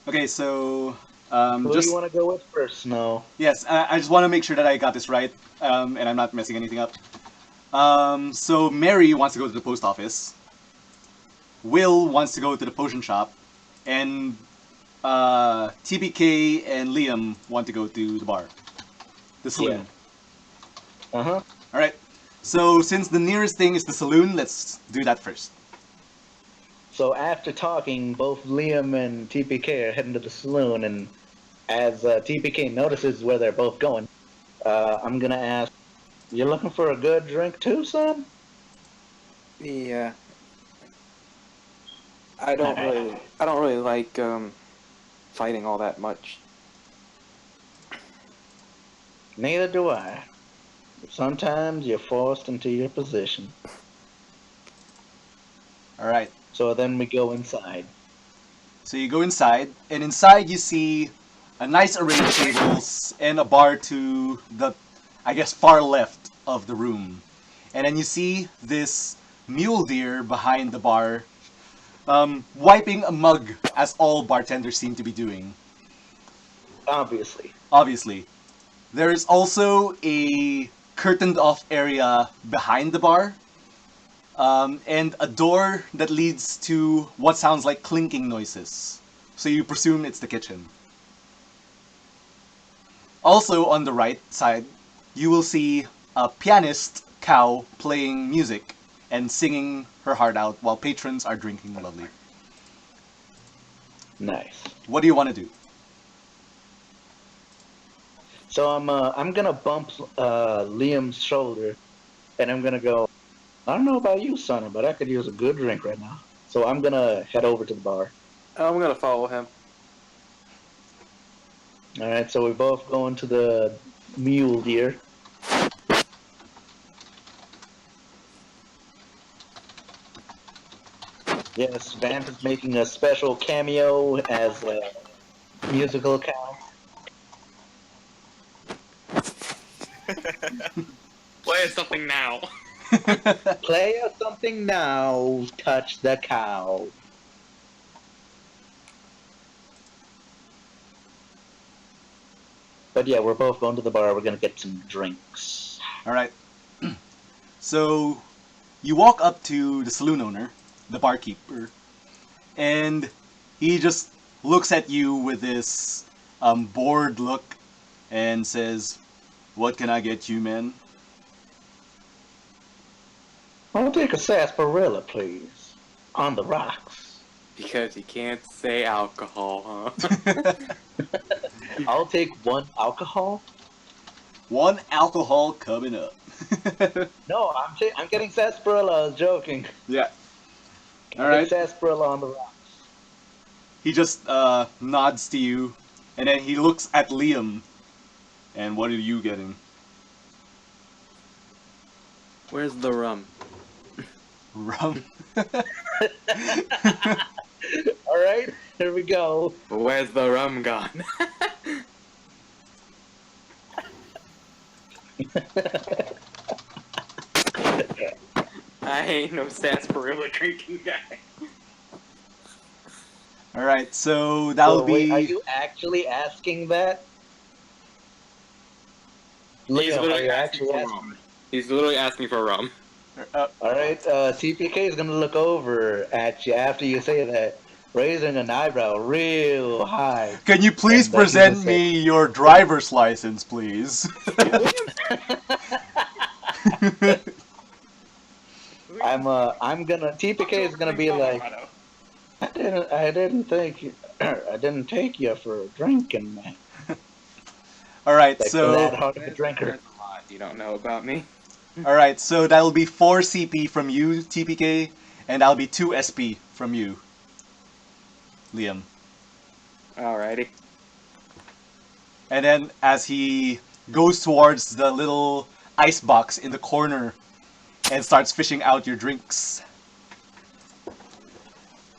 Okay, so Who do you want to go with first, Snow? yes, I just want to make sure that I got this right, and I'm not messing anything up. So Mary wants to go to the post office. Will wants to go to the potion shop, and TBK and Liam want to go to the bar, the Yeah. saloon. Uh-huh. All right. So since the nearest thing is the saloon, let's do that first. So after talking, both Liam and TPK are heading to the saloon, and as TPK notices where they're both going, I'm gonna ask, "You looking for a good drink too, son?" Yeah, All right. I don't really like fighting all that much. Neither do I. Sometimes you're forced into your position. All right. So then we go inside. So you go inside, and inside you see a nice array of tables and a bar to the, I guess, far left of the room. And then you see this mule deer behind the bar, wiping a mug, as all bartenders seem to be doing. Obviously. Obviously. There is also a curtained off area behind the bar, and a door that leads to what sounds like clinking noises. So you presume it's the kitchen. Also on the right side, you will see a pianist cow playing music and singing her heart out while patrons are drinking lovely. Nice. What do you want to do? So I'm gonna bump Liam's shoulder, and I'm gonna go. I don't know about you, Sonny, but I could use a good drink right now. So I'm gonna head over to the bar. I'm gonna follow him. All right. So we both go into the mule deer. Yes, Vamp is making a special cameo as a musical cow. Play us something now. Play us something now. Touch the cow. But yeah, we're both going to the bar. We're gonna get some drinks. All right. So you walk up to the saloon owner, the barkeeper, and he just looks at you with this bored look and says, "What can I get you, man?" I'll take a sarsaparilla, please. On the rocks. Because you can't say alcohol, huh? I'll take one alcohol. One alcohol coming up. No, I'm getting sarsaparilla. I was joking. Yeah. I'll All right. get sarsaparilla on the rocks. He just nods to you, and then he looks at Liam. And what are you getting? Where's the rum? Rum. All right, here we go. Where's the rum gone? I ain't no sarsaparilla drinking guy. All right, so that'll So wait, are be. you actually asking that? He's Liam, are literally you asking actually for asking? rum. He's literally asking for rum. Uh, All right, TPK is gonna look over at you after you say that, raising an eyebrow real high. can you please And, he's present gonna say- me your driver's license, please? I'm gonna TPK is gonna be like, I didn't think you, I didn't take you for a drinking man. All right, Like so that hard of a drinker. There's a lot you don't know about me. that'll be 4 CP from you, TPK, and that'll be 2 SP from you, Liam. Alrighty. And then as he goes towards the little ice box in the corner and starts fishing out your drinks.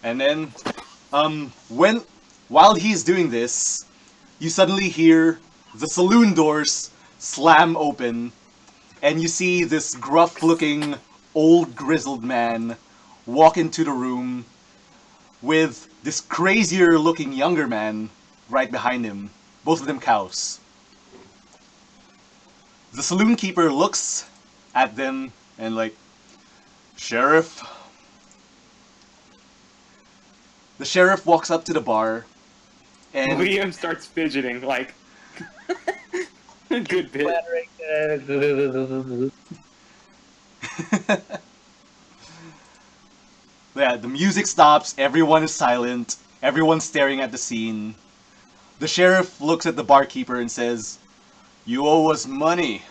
And then while he's doing this, you suddenly hear the saloon doors slam open and you see this gruff looking old grizzled man walk into the room with this crazier looking younger man right behind him, both of them cows. The saloon keeper looks at them and like, Sheriff? The sheriff walks up to the bar and Liam starts fidgeting, like, a good bit. yeah, the music stops, everyone is silent, everyone's staring at the scene. The sheriff looks at the barkeeper and says, "You owe us money."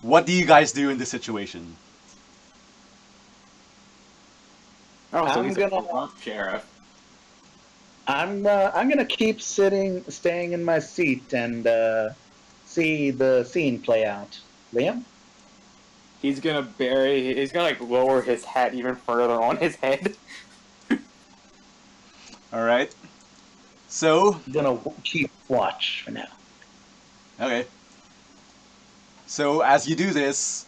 What do you guys do in this situation? Oh, so I'm he's gonna- a corrupt sheriff. I'm gonna keep staying in my seat, and see the scene play out. Liam, He's gonna like lower his hat even further on his head. Alright. So, I'm gonna keep watch for now. okay. So, as you do this,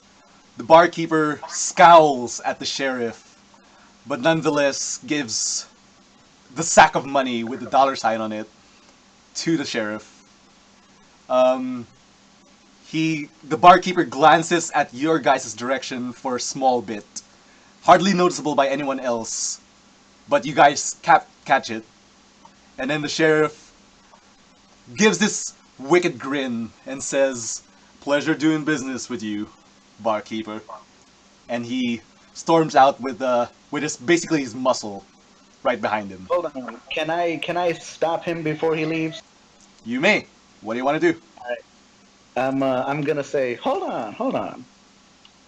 the barkeeper scowls at the sheriff, but nonetheless gives the sack of money with the dollar sign on it to the sheriff. The barkeeper glances at your guys' direction for a small bit, hardly noticeable by anyone else, but you guys catch it. And then the sheriff gives this wicked grin and says, "Pleasure doing business with you, barkeeper." And he storms out with his basically his muscle right behind him. Hold on. Can I stop him before he leaves? You may. What do you want to do? I'm gonna say, hold on. And Hold on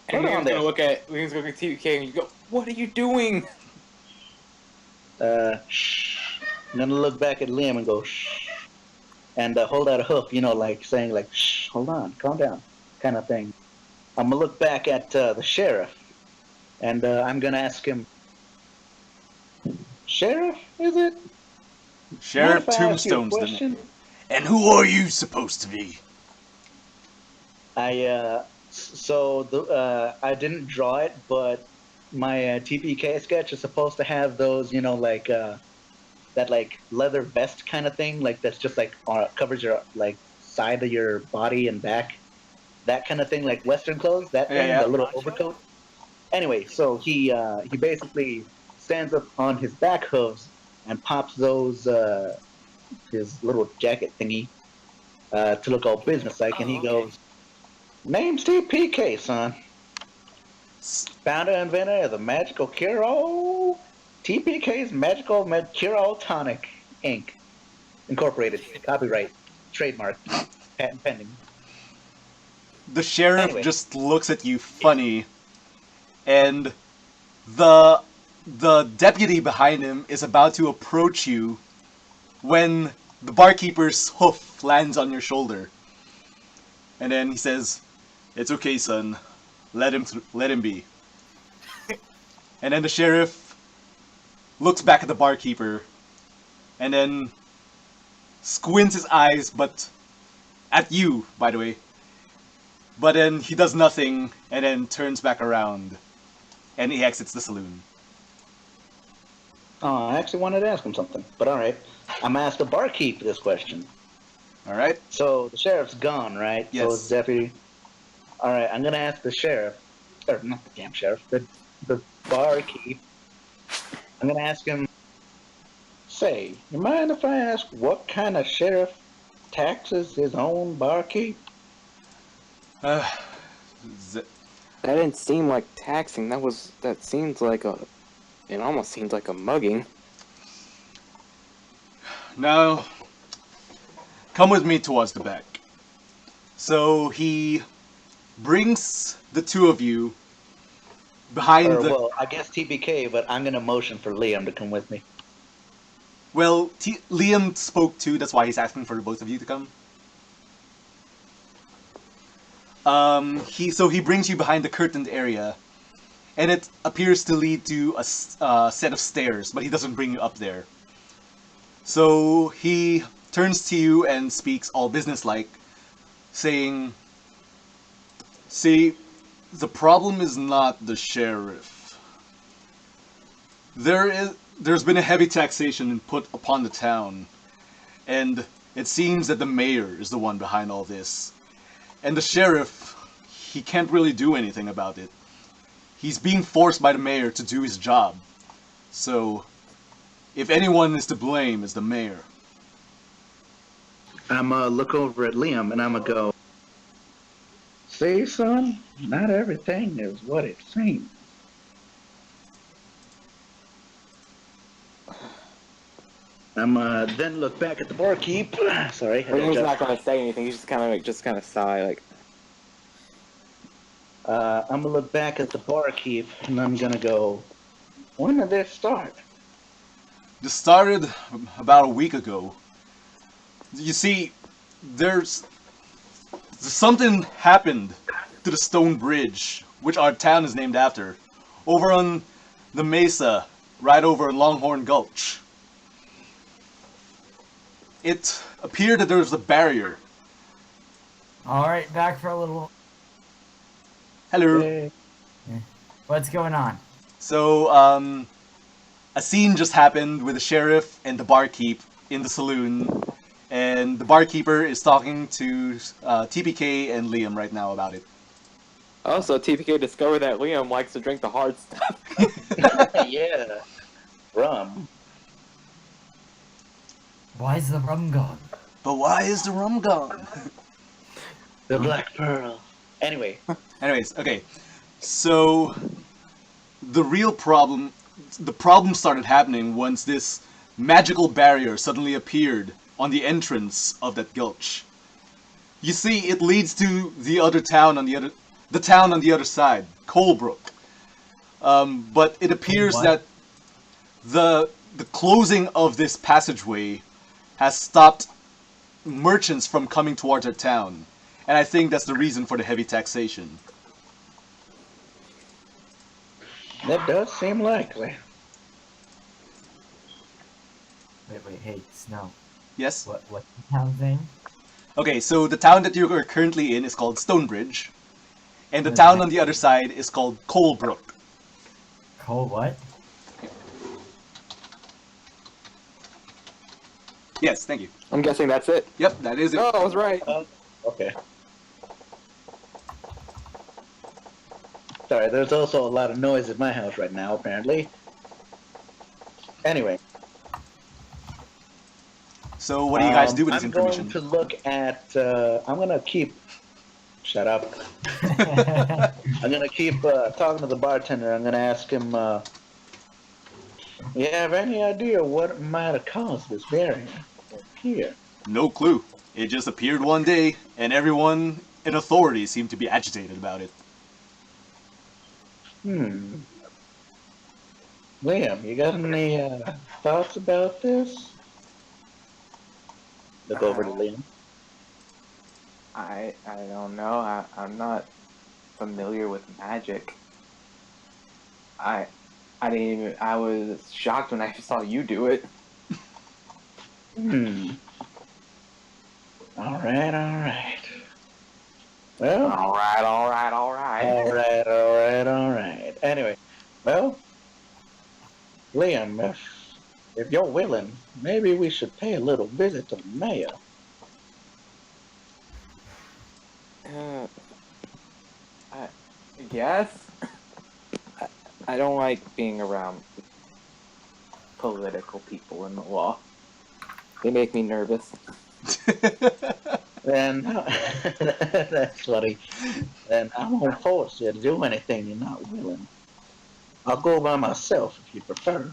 Liam's there. gonna look at TVK and you go, "What are you doing?" Shh. I'm gonna look back at Liam and go, shh, and hold out a hoof, like saying like, shh, hold on, calm down, kind of thing. I'm gonna look back at the sheriff, and I'm gonna ask him, Sheriff, is it? Sheriff Mind if I ask you a Tombstone's the question? name. And who are you supposed to be? I didn't draw it, but my TPK sketch is supposed to have those, that like leather vest kind of thing, like that's just like covers your like side of your body and back, that kind of thing, like Western clothes, that thing, Yeah. the little overcoat. Anyway, so he basically stands up on his back hooves and pops those his little jacket thingy to look all businesslike, and he goes, "Name's TPK, son. Founder and inventor of the magical cure-all, TPK's Magical Cure-all Tonic, Inc. Incorporated. Copyright. Trademark. Patent pending." The sheriff Anyway. just looks at you funny, and the deputy behind him is about to approach you when the barkeeper's hoof lands on your shoulder. And then he says, "It's okay, son. Let him be." And then the sheriff looks back at the barkeeper and then squints his eyes, but at you, by the way. But then he does nothing and then turns back around and he exits the saloon. Oh, I actually wanted to ask him something, but all right. I'm gonna ask the barkeep this question. Alright? So the sheriff's gone, right? Yes. So it's deputy. All right, I'm gonna ask the sheriff, or not the damn sheriff, the barkeep. I'm gonna ask him. Say, you mind if I ask what kind of sheriff taxes his own barkeep? Z- That didn't seem like taxing. That seems like it almost seems like a mugging. Now, come with me towards the back. So he brings the two of you behind Or, the... well, I guess TBK, but I'm gonna motion for Liam to come with me. Well, Liam spoke too, that's why he's asking for the both of you to come. He brings you behind the curtained area, and it appears to lead to a set of stairs, but he doesn't bring you up there. So he turns to you and speaks all businesslike, saying, "See, the problem is not the sheriff. There's been a heavy taxation put upon the town, and it seems that the mayor is the one behind all this. And the sheriff, he can't really do anything about it. He's being forced by the mayor to do his job. So, if anyone is to blame, it's the mayor. I'm look over at Liam and I'm gonna go. See, son, not everything is what it seems. I'm then look back at the barkeep. Sorry, Liam's not gonna say anything. He's just kind of sigh like. I'm gonna look back at the barkeep and I'm gonna go. When did this start? This started about a week ago. You see, there's something happened to the stone bridge, which our town is named after, over on the mesa, right over Longhorn Gulch. It appeared that there was a barrier. Alright, back for a little. Hello. Hey. What's going on? So, a scene just happened with the sheriff and the barkeep in the saloon, and the barkeeper is talking to TPK and Liam right now about it. Also, TPK discovered that Liam likes to drink the hard stuff. Yeah, rum. Why is the rum gone? But why is the rum gone? The Black Pearl. Anyway, Anyways, okay. So, the problem started happening once this magical barrier suddenly appeared on the entrance of that gulch. You see, it leads to the town on the other side, Colebrook. But it appears What? that the closing of this passageway has stopped merchants from coming towards our town, and I think that's the reason for the heavy taxation. that does seem likely. Wait, hey, Snow. Yes? What's the town's name? Okay, so the town that you are currently in is called Stonebridge, and the town on the other side is called Colebrook. Cole what? Yes, thank you. I'm guessing that's it. Yep, that is it. No, I was right. Okay. Sorry, there's also a lot of noise at my house right now, apparently. Anyway. So what do you guys do with this I'm information? going to look at, I'm going to keep, shut up. I'm going to keep talking to the bartender. I'm going to ask him, you have any idea what might have caused this barrier here? No clue. It just appeared one day, and everyone in authority seemed to be agitated about it. Liam, you got any thoughts about this? Look over to Liam. I don't know. I'm not familiar with magic. I didn't even. I was shocked when I saw you do it. All right. Well, All right. Anyway, well, Liam, if you're willing, maybe we should pay a little visit to the mayor. I guess. I don't like being around political people in the law. They make me nervous. Then that's funny. Then I won't force you to do anything you're not willing. I'll go by myself if you prefer.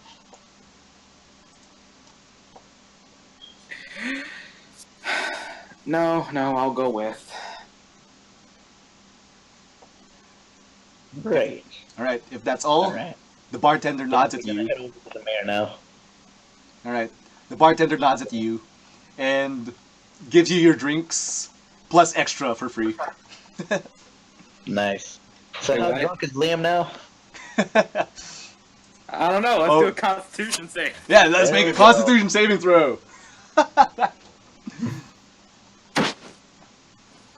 No, I'll go with. Great. Alright, if that's all, All right. the bartender nods at We're gonna you. head over to the mayor now. Alright, the bartender nods at you and gives you your drinks plus extra for free. Nice. So Wait, how what? drunk is Liam now? I don't know. Let's Oh. do a Constitution save. Yeah, let's There make we a go. Constitution saving throw.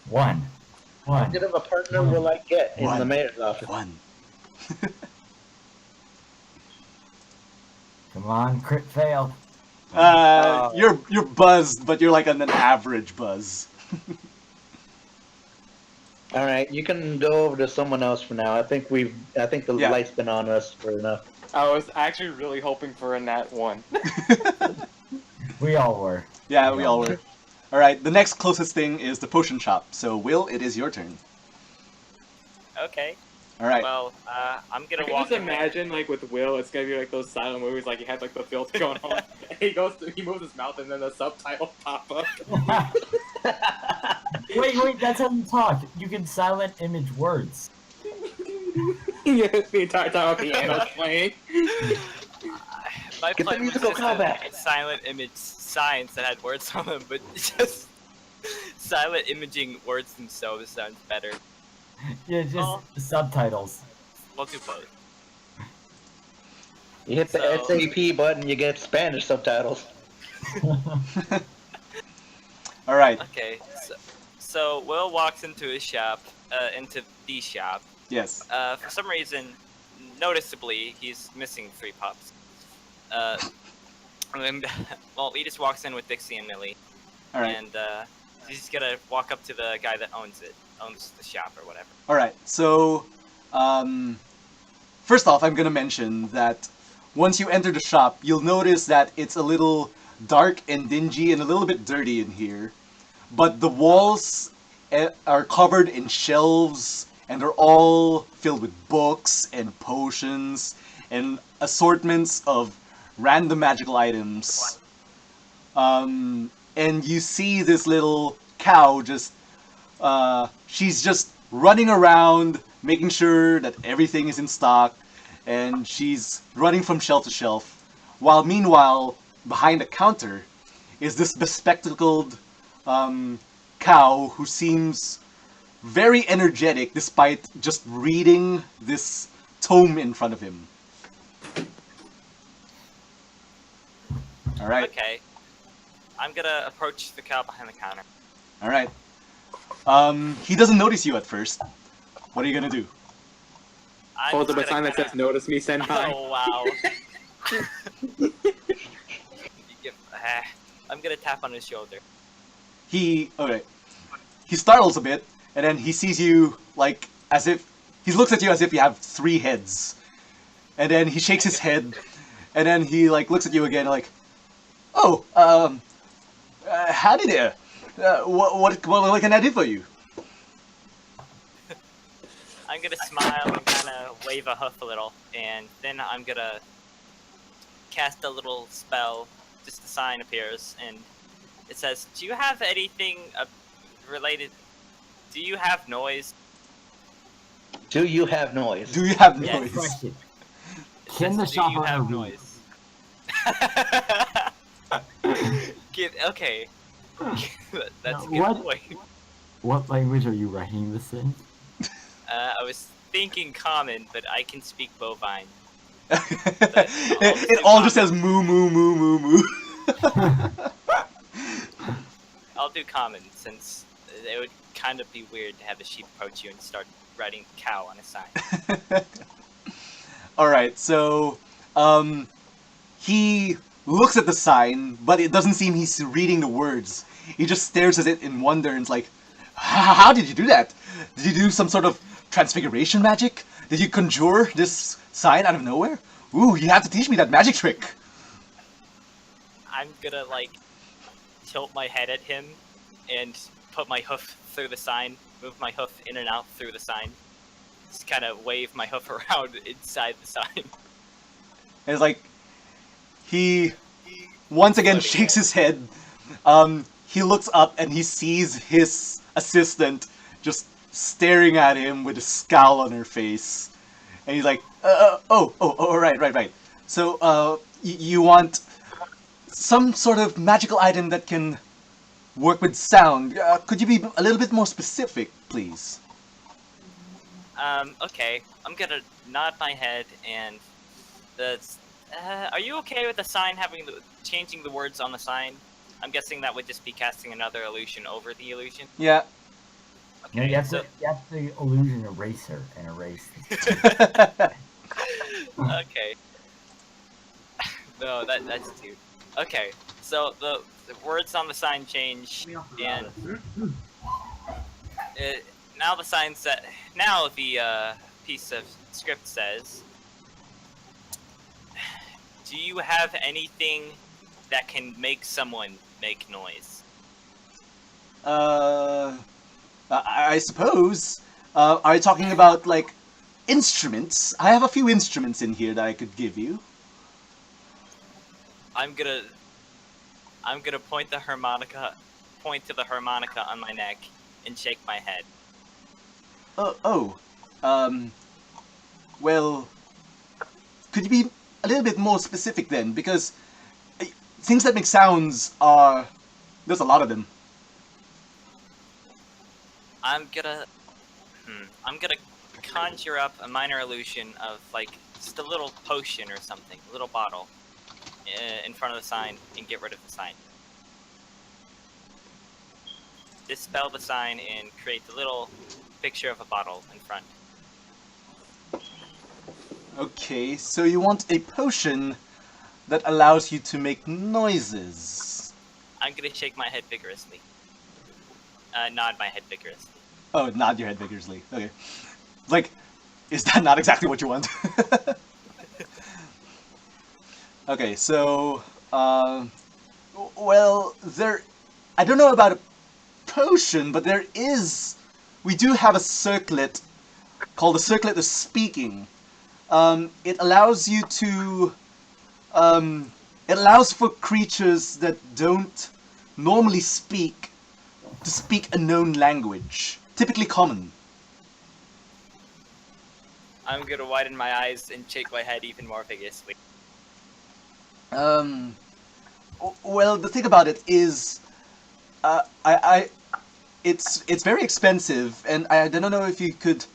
One. How good of a partner will I get in the One. mayor's office? One. Come on, crit fail. You're buzzed, but you're like an average buzz. All right, you can go over to someone else for now. I think the Yeah. light's been on us for enough. I was actually really hoping for a nat 1. We all were. Yeah, we all were. All right, the next closest thing is the potion shop. So, Will, it is your turn. Okay. All right. Well, I'm I gonna can walk just in there. imagine, like, with Will, it's gonna be like those silent movies, like, he has, like, the filter going on, and he moves his mouth, and then the subtitles pop up. Wait, that's how you talk. You can silent image words. Yeah, the entire time a piano's playing. My Get the plan was musical just callback. a silent image signs that had words on them, but just silent imaging words themselves sounds better. Yeah, just Oh. subtitles. We'll do both. You hit the So- SAP button, you get Spanish subtitles. All right. Okay. So Will walks into his shop, into the shop. Yes. For some reason, noticeably, he's missing 3 pups. And then, well, he just walks in with Dixie and Millie, All right. and he's gonna walk up to the guy that owns the shop or whatever. All right. So, first off, I'm gonna mention that once you enter the shop, you'll notice that it's a little dark and dingy and a little bit dirty in here. But the walls are covered in shelves, and they're all filled with books and potions and assortments of random magical items. And you see this little cow just she's just running around making sure that everything is in stock, and she's running from shelf to shelf, while meanwhile behind the counter is this bespectacled cow who seems very energetic despite just reading this tome in front of him. All right. Okay. I'm gonna approach the cow behind the counter. All right. He doesn't notice you at first. What are you gonna do? I'm Hold up just a sign gonna that says, kinda- "Notice me, Senpai." Oh wow. I'm gonna tap on his shoulder. He startles a bit, and then he sees you like as if he looks at you as if you have 3 heads, and then he shakes his head, and then he like looks at you again like, oh, howdy there. What can I do for you? I'm gonna smile and kind of wave a hoof a little, and then I'm gonna cast a little spell. Just a sign appears, and it says, "Do you have anything related? Do you have noise?" Do you have noise? Do you have Yes. noise? Question. It Can the says, shop "Do you owner have read?" noise?" Okay. That's a good What? point. What language are you writing this in? I was thinking common, but I can speak bovine. It all just says moo moo moo moo moo. I'll do common, since it would kind of be weird to have a sheep approach you and start writing cow on a sign. All right, so he looks at the sign, but it doesn't seem he's reading the words. He just stares at it in wonder and is like, how did you do that? Did you do some sort of transfiguration magic? Did you conjure this sign out of nowhere? Ooh, you have to teach me that magic trick. I'm gonna, like, tilt my head at him and put my hoof through the sign, move my hoof in and out through the sign. Just kind of wave my hoof around inside the sign. And it's like, he once again shakes his head. He looks up and he sees his assistant just staring at him with a scowl on her face. And he's like, right. So, you want some sort of magical item that can work with sound. Could you be a little bit more specific, please? Okay. I'm gonna nod my head and are you okay with the sign changing the words on the sign? I'm guessing that would just be casting another illusion over the illusion. Yeah. No, Okay, you have so the illusion eraser and erase this. okay. No, that's two. Okay, so the words on the sign change, and now the sign now the piece of script says, "Do you have anything that can make someone make noise?" I suppose. Are you talking about like instruments? I have a few instruments in here that I could give you. I'm gonna point to the harmonica on my neck, and shake my head. Oh. Well, could you be a little bit more specific then? Because things that make sounds are... There's a lot of them. I'm gonna conjure up a minor illusion of like just a little potion or something, a little bottle, in front of the sign, and get rid of the sign. Dispel the sign and create the little picture of a bottle in front. Okay, so you want a potion that allows you to make noises. I'm gonna shake my head vigorously. Nod my head vigorously. Oh, nod your head vigorously. Okay. Like, is that not exactly what you want? Okay, so, well, I don't know about a potion, but we do have a circlet called the Circlet of Speaking. It allows you to, it allows for creatures that don't normally speak to speak a known language, typically common. I'm gonna widen my eyes and shake my head even more vigorously. Well, the thing about it is, it's very expensive, and I don't know if you could,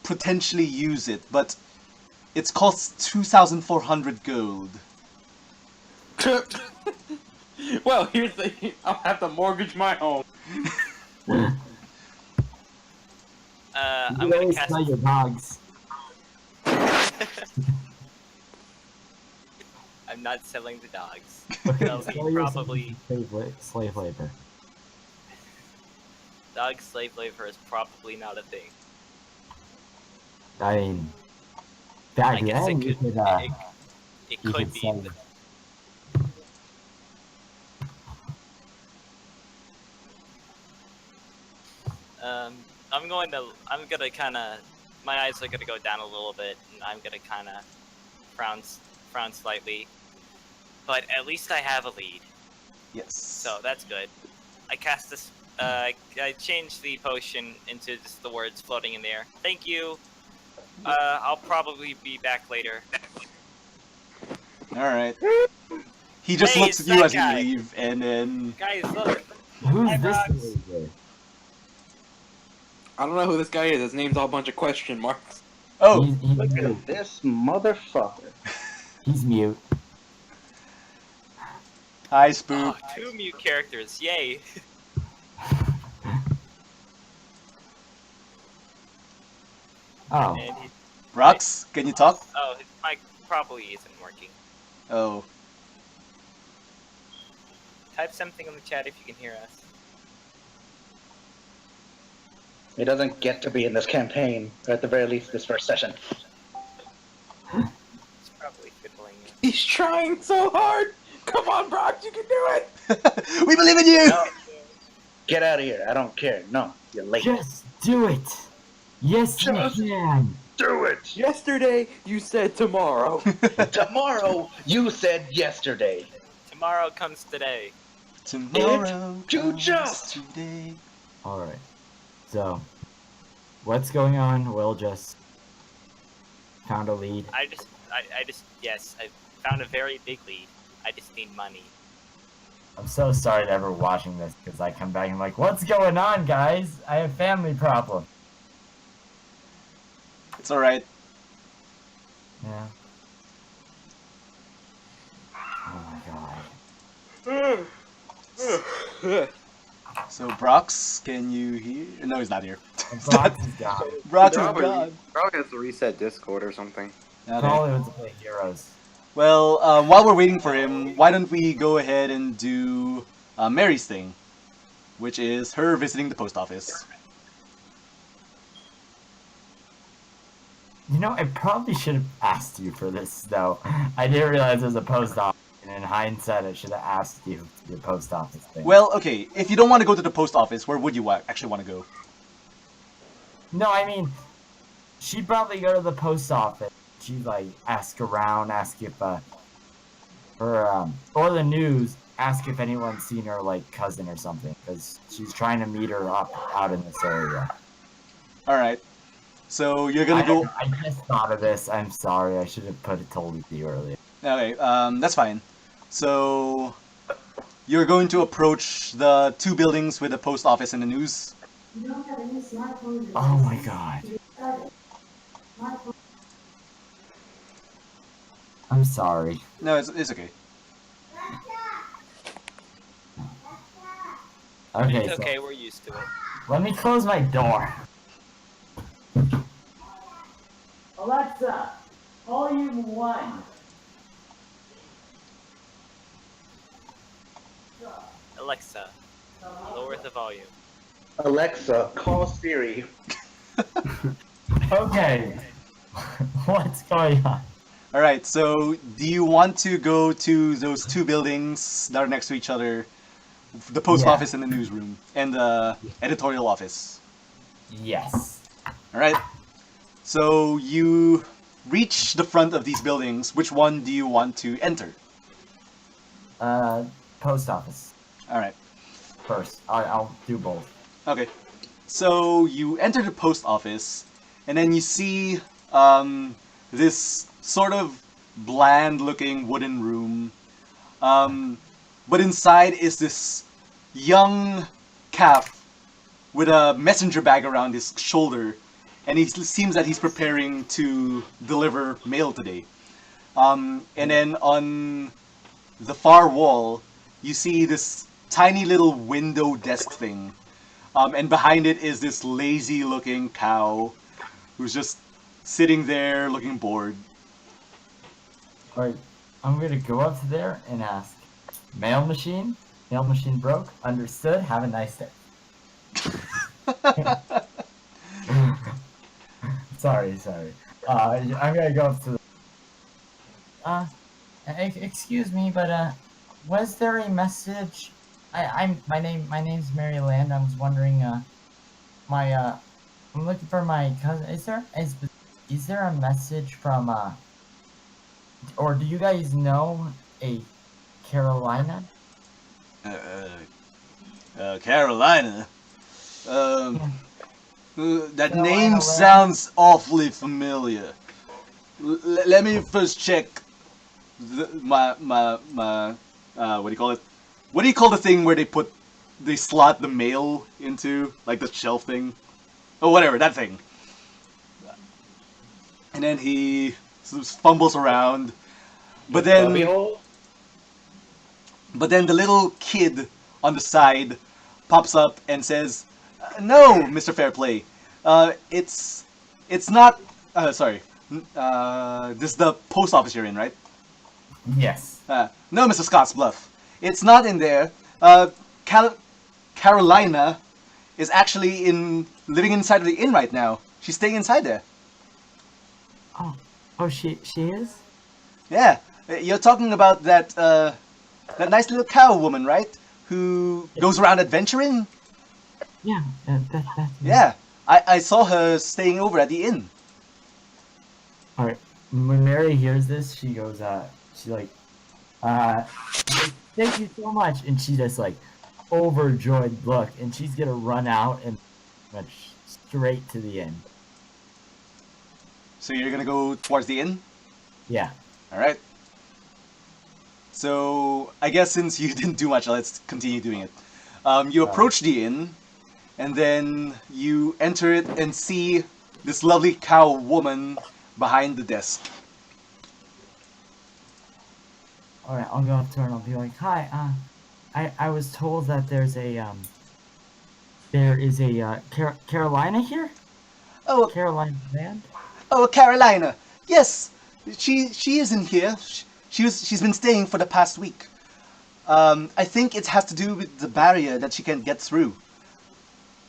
potentially use it, but it costs 2,400 gold. Well, here's the. I'll have to mortgage my home. I'm You gonna always cast. smell your dogs. I'm not selling the dogs. Okay, They'll smell be your probably slave labor. dog slave labor is probably not a thing. I mean, I back guess then it you could. could, It you could could be. sell But I'm gonna kind of, my eyes are gonna go down a little bit, and I'm gonna kind of frown slightly. But at least I have a lead, Yes. so that's good. I cast this. I changed the potion into just the words floating in the air. Thank you. I'll probably be back later. Alright. He just Hey, looks it's at you that as guy. you leave, and then... Guys, look. Who's Hi, this Brox. laser? I don't know who this guy is. His name's all a bunch of question marks. Oh! He's Look mute. at this motherfucker. He's mute. Hi, Spook. Oh, 2 mute characters. Yay. Oh, And he, Brox, can you talk? oh, his mic probably isn't working. Oh. Type something in the chat if you can hear us. He doesn't get to be in this campaign, or at the very least this first session. He's probably fiddling. He's trying so hard. Come on, Brock, you can do it. We believe in you! No. Get out of here. I don't care. No, you're late. just do it. Yes, Just- you can. do it! Yesterday, you said tomorrow. Tomorrow, you said yesterday. Tomorrow comes today. Tomorrow You comes just- today. All right. So, what's going on? Will just found a lead. I just, yes, I found a very big lead. I just need money. I'm so sorry to ever watching this because I come back and I'm like, what's going on, guys? I have family problem. It's alright. Yeah. Oh my god. So, Brox, can you hear? No, he's not here. Brox is gone. Brox is gone. Probably has to reset Discord or something. Okay. Probably wants to play Heroes. Well, while we're waiting for him, why don't we go ahead and do Mary's thing, which is her visiting the post office. You know, I probably should have asked you for this, though. I didn't realize it was a post office, and in hindsight, I should have asked you to do a post office thing. Well, okay, if you don't want to go to the post office, where would you actually want to go? No, I mean, she'd probably go to the post office. She'd, like, ask around, ask if, or the news, ask if anyone's seen her, like, cousin or something, because she's trying to meet her up out in this area. Alright. So you're gonna go... I just thought of this. I'm sorry. I should have told it to you earlier. Okay, that's fine. So... You're going to approach the two buildings with the post office and the news? Oh my god. I'm sorry. No, it's okay. Okay, It's so okay, we're used to it. let me close my door. Alexa, volume 1. Alexa, lower the volume. Alexa, call Siri. Okay. What's going on? Alright, so do you want to go to those two buildings that are next to each other? The post Yeah. office and the newsroom, and the editorial office. Yes. Alright, so you reach the front of these buildings. Which one do you want to enter? Post office Alright, first. I'll do both. okay. So you enter the post office, and then you see this sort of bland-looking wooden room. But inside is this young calf with a messenger bag around his shoulder, and he seems that he's preparing to deliver mail today. And then on the far wall, you see this tiny little window desk thing. And behind it is this lazy-looking cow who's just sitting there looking bored. Alright, I'm gonna go up to there and ask, mail machine? Mail machine broke? Understood? Have a nice day. sorry. I'm gonna go up to the... excuse me, but, was there a message? My name's Mary Land. I was wondering, I'm looking for my cousin. Is there a message from, or do you guys know a Carolina? Carolina? That Carolina name Land. sounds awfully familiar. Let me first check my what do you call it? What do you call the thing where they slot the mail into, like the shelf thing? Oh, whatever, that thing. And then he sort of fumbles around, but then Cubbyhole? the little kid on the side pops up and says, "No, Mr. Fairplay, it's not. Sorry, this is the post office you're in, right? Yes. No, Mr. Scott's Bluff. It's not in there. Carolina is actually living inside of the inn right now. She's staying inside there. Oh, she is? Yeah, you're talking about that nice little cow woman, right? Who goes around adventuring? Yeah, that's Yeah, I saw her staying over at the inn. Alright, when Mary hears this, she goes, she's like, thank you so much, and she just, like, overjoyed look, and she's gonna run out and went straight to the inn. So you're gonna go towards the inn? Yeah. Alright. So, I guess since you didn't do much, let's continue doing it. You approach the inn, and then you enter it and see this lovely cow woman behind the desk. Alright, I'll go up to her and I'll be like, hi, I was told that there is a Carolina here? Oh, Carolina Land? oh, Carolina. Yes, she isn't here. she's been staying for the past week. I think it has to do with the barrier that she can't get through.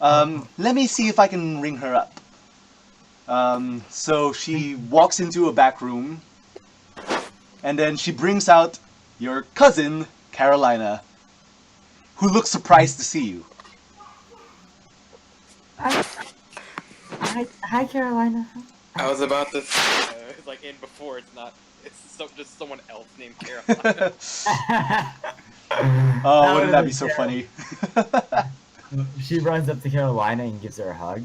Let me see if I can ring her up. So she walks into a back room, and then she brings out your cousin, Carolina, who looks surprised to see you. Hi, Carolina. I was about to it's like in before, it's just someone else named Caroline. Oh, wouldn't that be so funny? She runs up to Carolina and gives her a hug.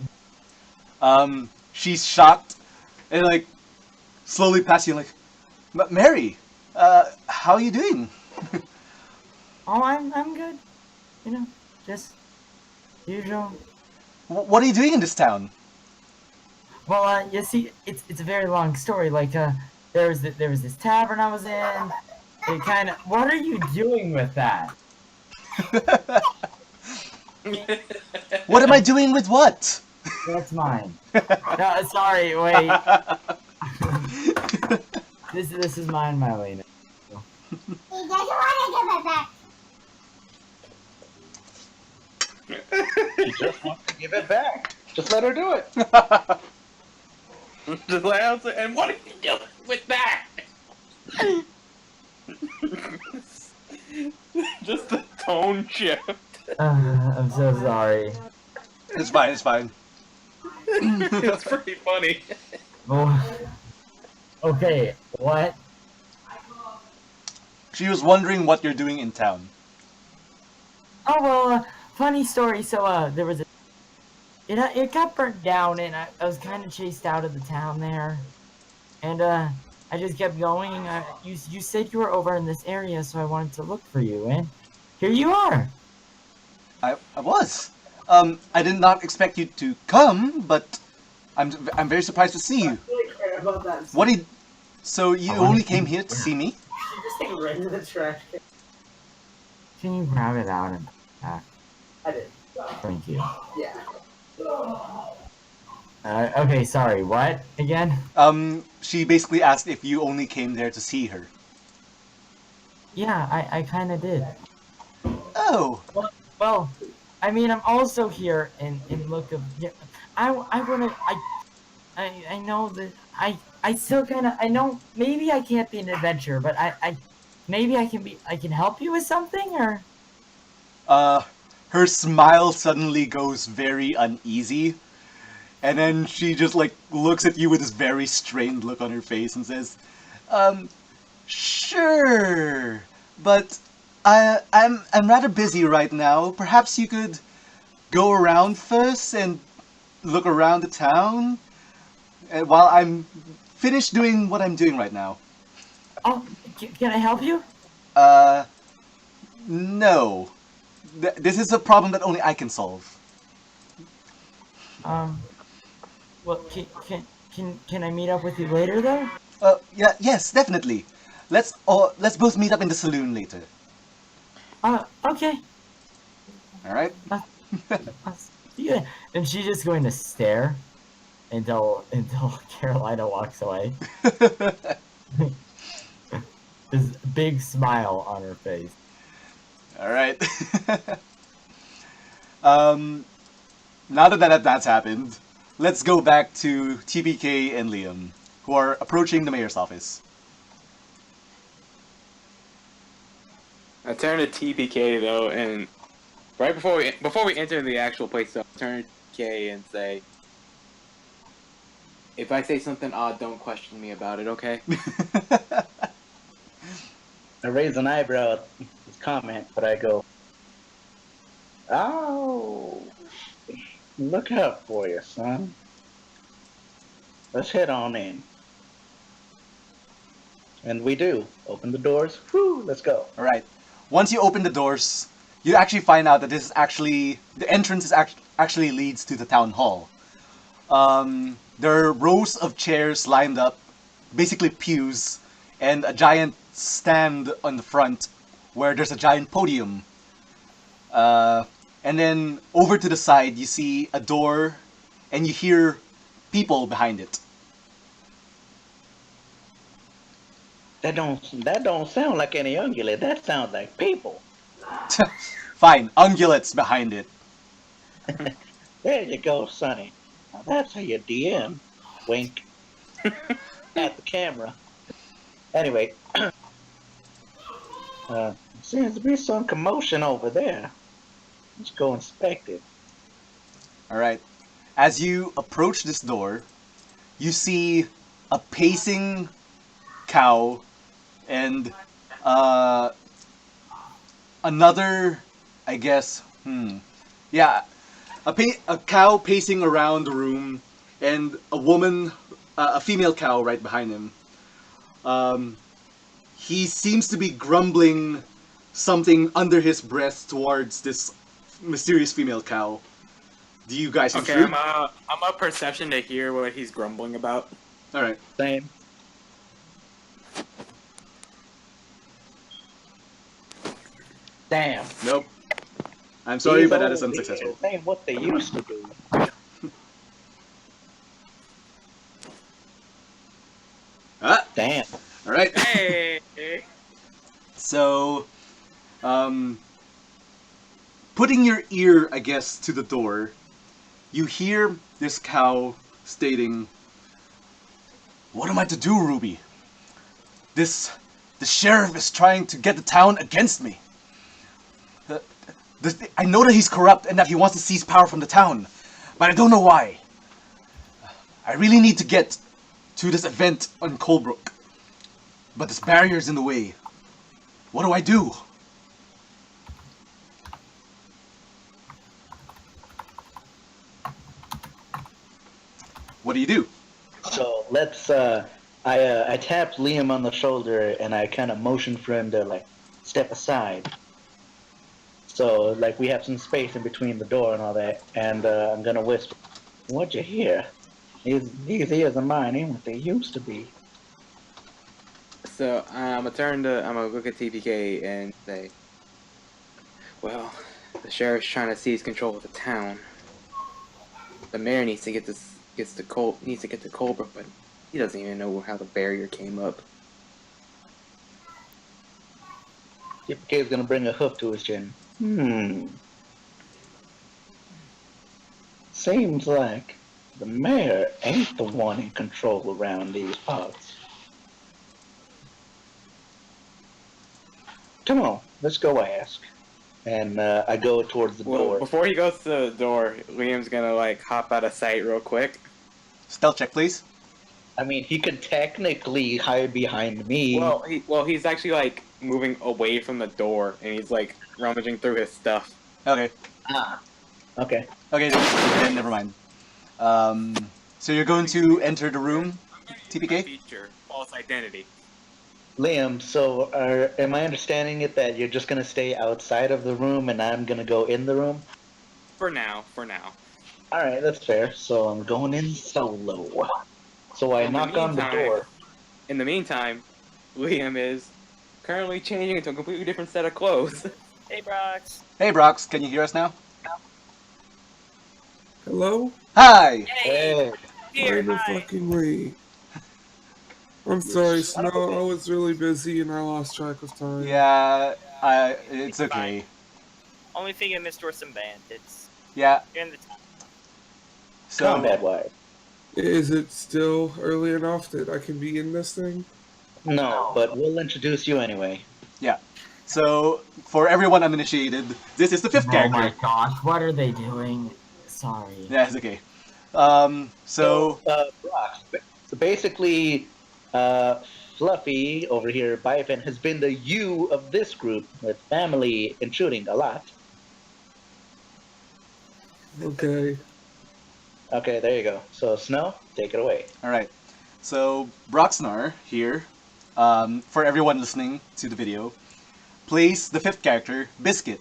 She's shocked and like slowly passes you like, Mary, how are you doing? Oh, I'm good. You know, just usual. What are you doing in this town? Well, you see, it's a very long story. Like, there was this tavern I was in. It kind of. What are you doing with that? What am I doing with what? That's mine. No, sorry. Wait. This is mine, Mylena. He doesn't want to give it back. She just wants to give it back. Just let her do it. Just let her say, and what are you doing with that? Just the tone shift. I'm so sorry. It's fine, it's fine. It's pretty funny. Oh, okay, what? She was wondering what you're doing in town. Oh well, funny story. So there was a. It got burnt down, and I was kind of chased out of the town there, and I just kept going. You said you were over in this area, so I wanted to look for you, and here you are. I was. I did not expect you to come, but I'm very surprised to see you. really care about that. What did? So you only came here to see me? You just like ran to the trash can. Can you grab it out and pack? I did. Thank you. Yeah. Okay, sorry. What again? She basically asked if you only came there to see her. Yeah, I kind of did. Oh, Well, I mean, I'm also here in look of. Yeah, I wanna. I know that I still kind of. I know maybe I can't be an adventurer, but I maybe I can be. I can help you with something, or. her smile suddenly goes very uneasy, and then she just like looks at you with this very strained look on her face and says, sure, but I'm rather busy right now. Perhaps you could go around first and look around the town while I'm finished doing what I'm doing right now. Oh, can I help you? No. This is a problem that only I can solve. Well, can I meet up with you later though? Yeah, yes, definitely. Let's both meet up in the saloon later. Okay. All right. Yeah. And she's just going to stare until Carolina walks away. This big smile on her face. All right. Now that that's happened, let's go back to TPK and Liam, who are approaching the mayor's office. I turn to TPK though, and right before we enter the actual place, though, I turn to TPK and say, "If I say something odd, don't question me about it, okay?" I raise an eyebrow at his comment, but I go, "Oh, look out for you, son. Let's head on in." And we do. Open the doors. Whew, let's go. All right. Once you open the doors, you actually find out that this is actually the entrance is actually leads to the town hall. There are rows of chairs lined up, basically pews, and a giant stand on the front where there's a giant podium. And then over to the side, you see a door, and you hear people behind it. That don't sound like any ungulate. That sounds like people. Fine, ungulates behind it. There you go, Sonny. Now that's how you DM. Wink at the camera. Anyway, seems to be some commotion over there. Let's go inspect it. Alright. As you approach this door, you see a pacing cow and another, I guess, yeah, a cow pacing around the room and a woman, a female cow right behind him. He seems to be grumbling something under his breath towards this mysterious female cow. Do you guys Okay, intrude? I'm a perception to hear what he's grumbling about. All right. Same. Damn. Nope. I'm sorry, These but that is old unsuccessful. leaders ain't what they used to do. Ah, Damn. all right. Hey! So, putting your ear, I guess, to the door, you hear this cow stating, "What am I to do, Ruby? The sheriff is trying to get the town against me. I know that he's corrupt and that he wants to seize power from the town, but I don't know why. I really need to get to this event on Colebrook, but this barrier's in the way. What do I do?" What do you do? So let's. I tapped Liam on the shoulder and I kind of motioned for him to like step aside. So like we have some space in between the door and all that, and I'm gonna whisper, "What'd you hear? These ears of mine ain't what they used to be." So I'm gonna look at TPK and say, well, the sheriff's trying to seize control of the town. The mayor needs to get to Colebrook, but he doesn't even know how the barrier came up. TPK is gonna bring a hoof to his chin. Seems like the mayor ain't the one in control around these parts. Come on, let's go ask. And I go towards the Well, door. before he goes to the door, Liam's gonna like hop out of sight real quick. Stealth check, please. I mean, he could technically hide behind me. Well, he's actually like moving away from the door, and he's like rummaging through his stuff. Okay. Okay. Okay, then never mind. So you're going to enter the room, TPK? Feature false identity. Liam, so am I understanding it that you're just gonna stay outside of the room and I'm gonna go in the room? For now. Alright, that's fair. So I'm going in solo. So I In the knock on the meantime- door. In the meantime, Liam is currently changing into a completely different set of clothes. Hey, Brox. Hey, Brox, can you hear us now? Hello? Hi! Hey, Here, Why the hi. fucking way? I'm sorry, Snow. I was really busy and I lost track of time. Yeah, it's okay. Only thing I missed were some bandits. Yeah, You're in the town. so... combat wise. Is it still early enough that I can be in this thing? No, but we'll introduce you anyway. So, for everyone uninitiated, this is the fifth Oh character. my gosh, what are they doing? Sorry. Yeah, it's okay. So... Brock, so basically, Fluffy over here, Bifin, has been the you of this group with family intruding a lot. Okay. Okay, there you go. So, Snow, take it away. Alright. So, Broxnar here, for everyone listening to the video, plays the fifth character, Biscuit,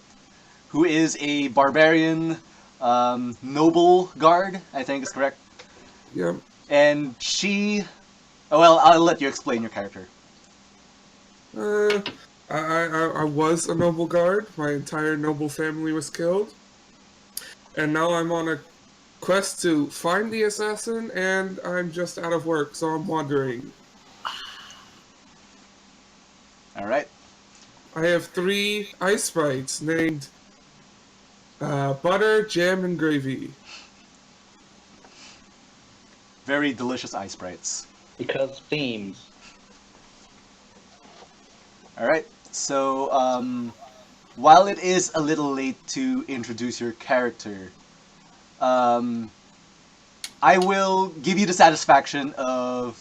who is a barbarian noble guard, I think is correct. Yep. And she... Oh, well, I'll let you explain your character. I was a noble guard. My entire noble family was killed. And now I'm on a quest to find the assassin, and I'm just out of work, so I'm wandering. All right. I have 3 ice sprites named Butter, Jam, and Gravy. Very delicious ice sprites. Because themes. All right. So, while it is a little late to introduce your character, I will give you the satisfaction of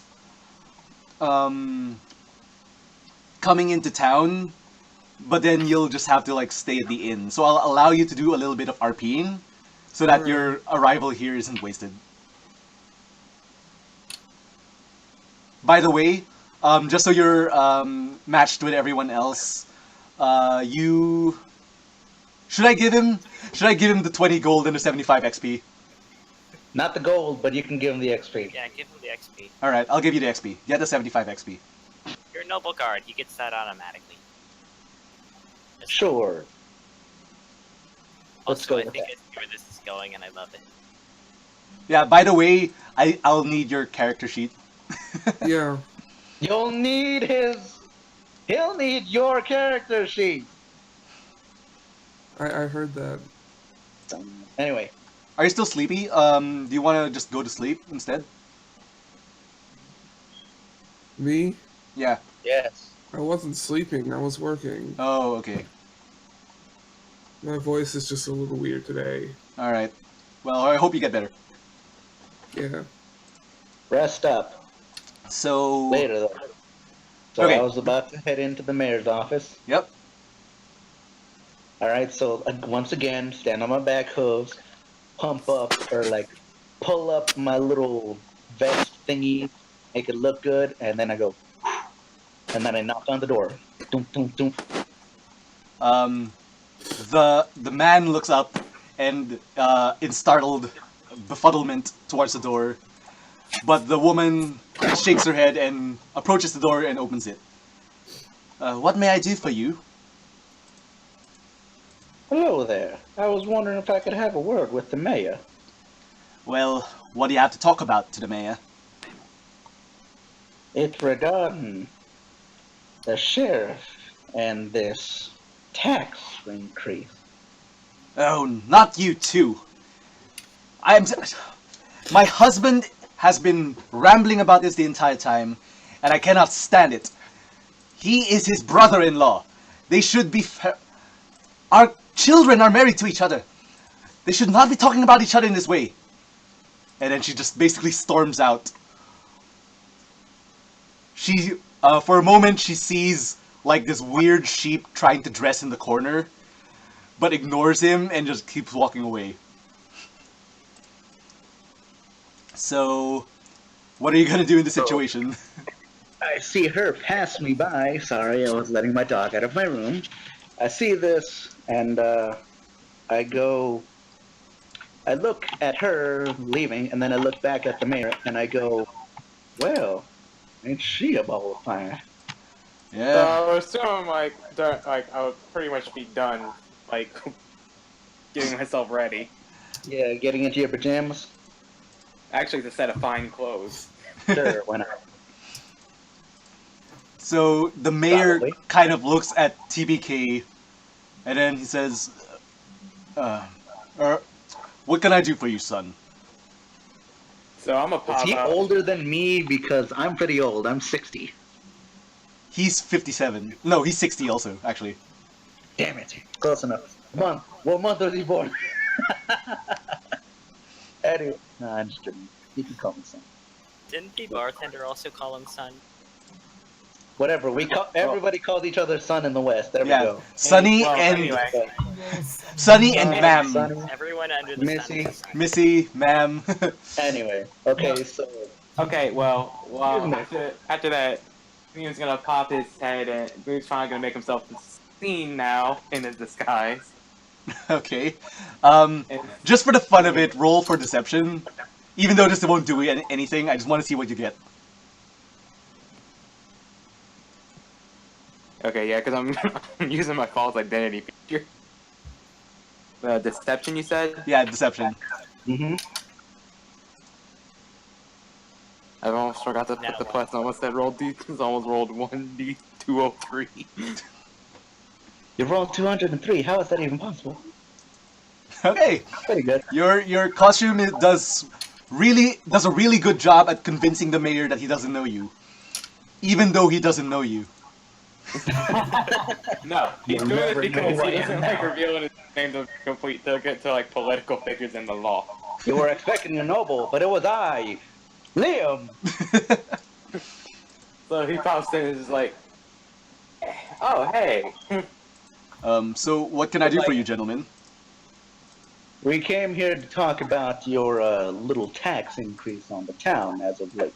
coming into town, but then you'll just have to like stay at the inn. So I'll allow you to do a little bit of RPing, so that your arrival here isn't wasted. By the way, just so you're matched with everyone else, you should I give him the 20 gold and the 75 XP? Not the gold, but you can give him the XP. Yeah, give him the XP. All right, I'll give you the XP. Get the 75 XP. You're a noble guard. He gets that automatically. Sure. Let's Also, go I with think that. I see where this is going, and I love it. Yeah. By the way, I'll need your character sheet. Yeah. You'll need his. He'll need your character sheet. I heard that. Anyway, Are you still sleepy? Do you want to just go to sleep instead? Me? Yeah. yes. I wasn't sleeping, I was working. Oh, okay. My voice is just a little weird today. All right. Well, I hope you get better. Yeah. Rest up. So. Later, though. So Okay. I was about to head into the mayor's office. Yep. All right, so once again, stand on my back hooves, pump up or like pull up my little vest thingy, make it look good, and then I go, and then I knock on the door. Doom, doom, doom. The man looks up and in startled befuddlement towards the door, but the woman shakes her head and approaches the door and opens it. What may I do for you? Hello there. I was wondering if I could have a word with the mayor. Well, what do you have to talk about to the mayor? It's regarding the sheriff and this tax increase. Oh, not you too. My husband has been rambling about this the entire time, and I cannot stand it. He is his brother-in-law. They should be Our children are married to each other. They should not be talking about each other in this way. And then she just basically storms out. She, for a moment, she sees like this weird sheep trying to dress in the corner, but ignores him and just keeps walking away. So, what are you gonna do in this situation? I see her pass me by. Sorry, I was letting my dog out of my room. I see this, and I look at her leaving, and then I look back at the mayor, and I go, well, ain't she a ball of fire? So Yeah. I was assuming I would pretty much be done, like getting myself ready. Yeah, getting into your pajamas? Actually, it's a set of fine clothes. Sure, why not? So the mayor Probably. kind of looks at TBK, and then he says, what can I do for you, son? So I'm a Is pop he out. older than me? Because I'm pretty old. I'm 60. He's 57. No, he's 60 also, actually. Damn it. Close enough. Month. What month was he born? Anyway. No, I'm just kidding. You can call me son. Didn't the bartender also call him son? Whatever. Everybody calls each other son in the West. There we Yeah, go. Sonny Well, and anyway. Sonny and ma'am, Sonny. Everyone under the Missy. sun. is a son. Missy, ma'am. Anyway. Okay, so Okay, well, Excuse me. after that, he was gonna pop his head, and he was trying to make himself seen now in his disguise. Okay. And Just for the fun of it, roll for deception. Even though this won't do anything, I just want to see what you get. okay, yeah, because I'm using my false identity feature. Deception, you said? Yeah, deception. I almost forgot to put Now the plus. I almost said roll D. I almost rolled 1d2 203. You rolled 203. How is that even possible? Okay, Pretty good. your costume does a really good job at convincing the mayor that he doesn't know you, even though he doesn't know you. No, he's You'll doing it never know because who he I am doesn't like now. revealing his name to get to like political figures in the law. You were expecting a noble, but it was I, Liam. So he pops in and is like, "Oh hey, So what can I do for you, gentlemen? We came here to talk about your little tax increase on the town as of late.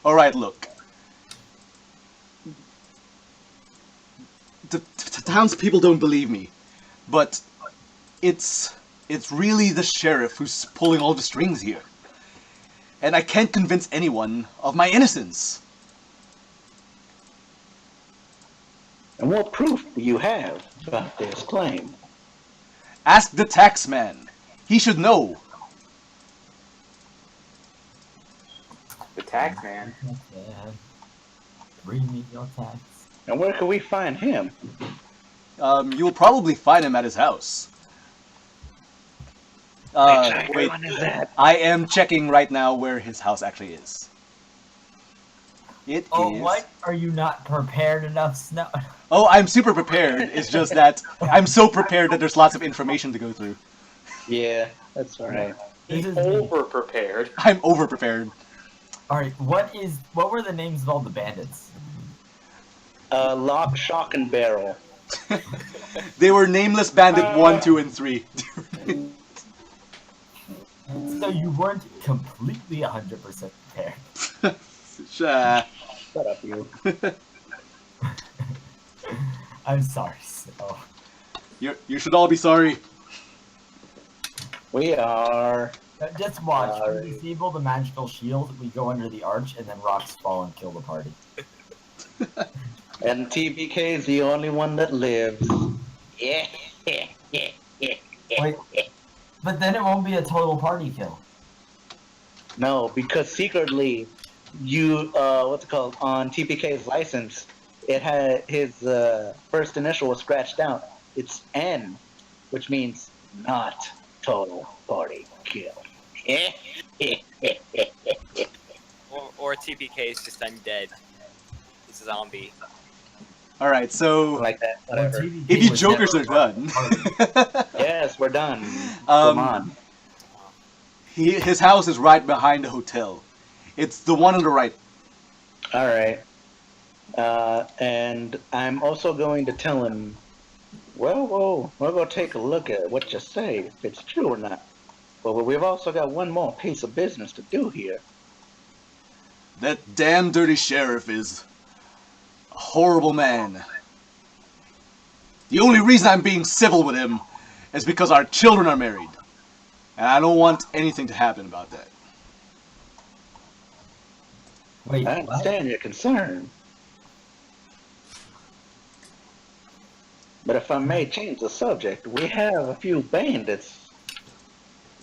All right, look. The townspeople don't believe me, but it's really the sheriff who's pulling all the strings here, and I can't convince anyone of my innocence. And what proof do you have about this claim? Ask the taxman. He should know. the tax man." Yeah. Remedial tax. And where can we find him? You'll probably find him at his house. Exactly. Wait, When is that? I am checking right now where his house actually is. It Oh, is. what? Are you not prepared enough, Snow? Oh, I'm super prepared. It's just that I'm so prepared that there's lots of information to go through. Yeah, that's all right. This He's is me. over prepared. I'm over prepared. Alright, what were the names of all the bandits? Lock, shock, and barrel. They were Nameless Bandit 1, 2, and 3. So you weren't completely 100% prepared. Shut Shut up, you. I'm sorry, Snow. You should all be sorry. We are. Just watch. Sorry. We disable the magical shield, we go under the arch, and then rocks fall and kill the party. And TBK is the only one that lives. Yeah. Wait, but then it won't be a total party kill. No, because secretly, you what's it called on TPK's license? It had his first initial was scratched out. It's N, which means not total party kill. Or TPK is just undead. He's a zombie. Alright, so Like that, Well, whatever. TVK if you was jokers never are part of done, the party. Yes, we're done. Come on. his house is right behind the hotel. It's the one on the right. All right. And I'm also going to tell him, well, we're going to take a look at what you say, if it's true or not. But we've also got one more piece of business to do here. That damn dirty sheriff is a horrible man. The only reason I'm being civil with him is because our children are married. And I don't want anything to happen about that. Wait, I what? understand your concern. But if I may change the subject, we have a few bandits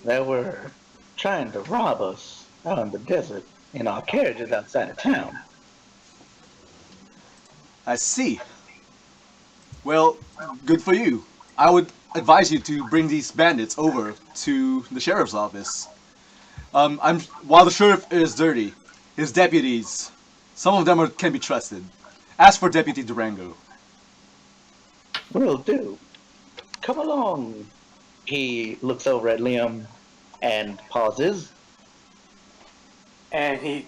that were trying to rob us out in the desert in our carriages outside of town. I see. Well, good for you. I would advise you to bring these bandits over to the sheriff's office. While the sheriff is dirty, his deputies, some of them can be trusted. Ask for Deputy Durango. Will do. Come along. He looks over at Liam and pauses. And he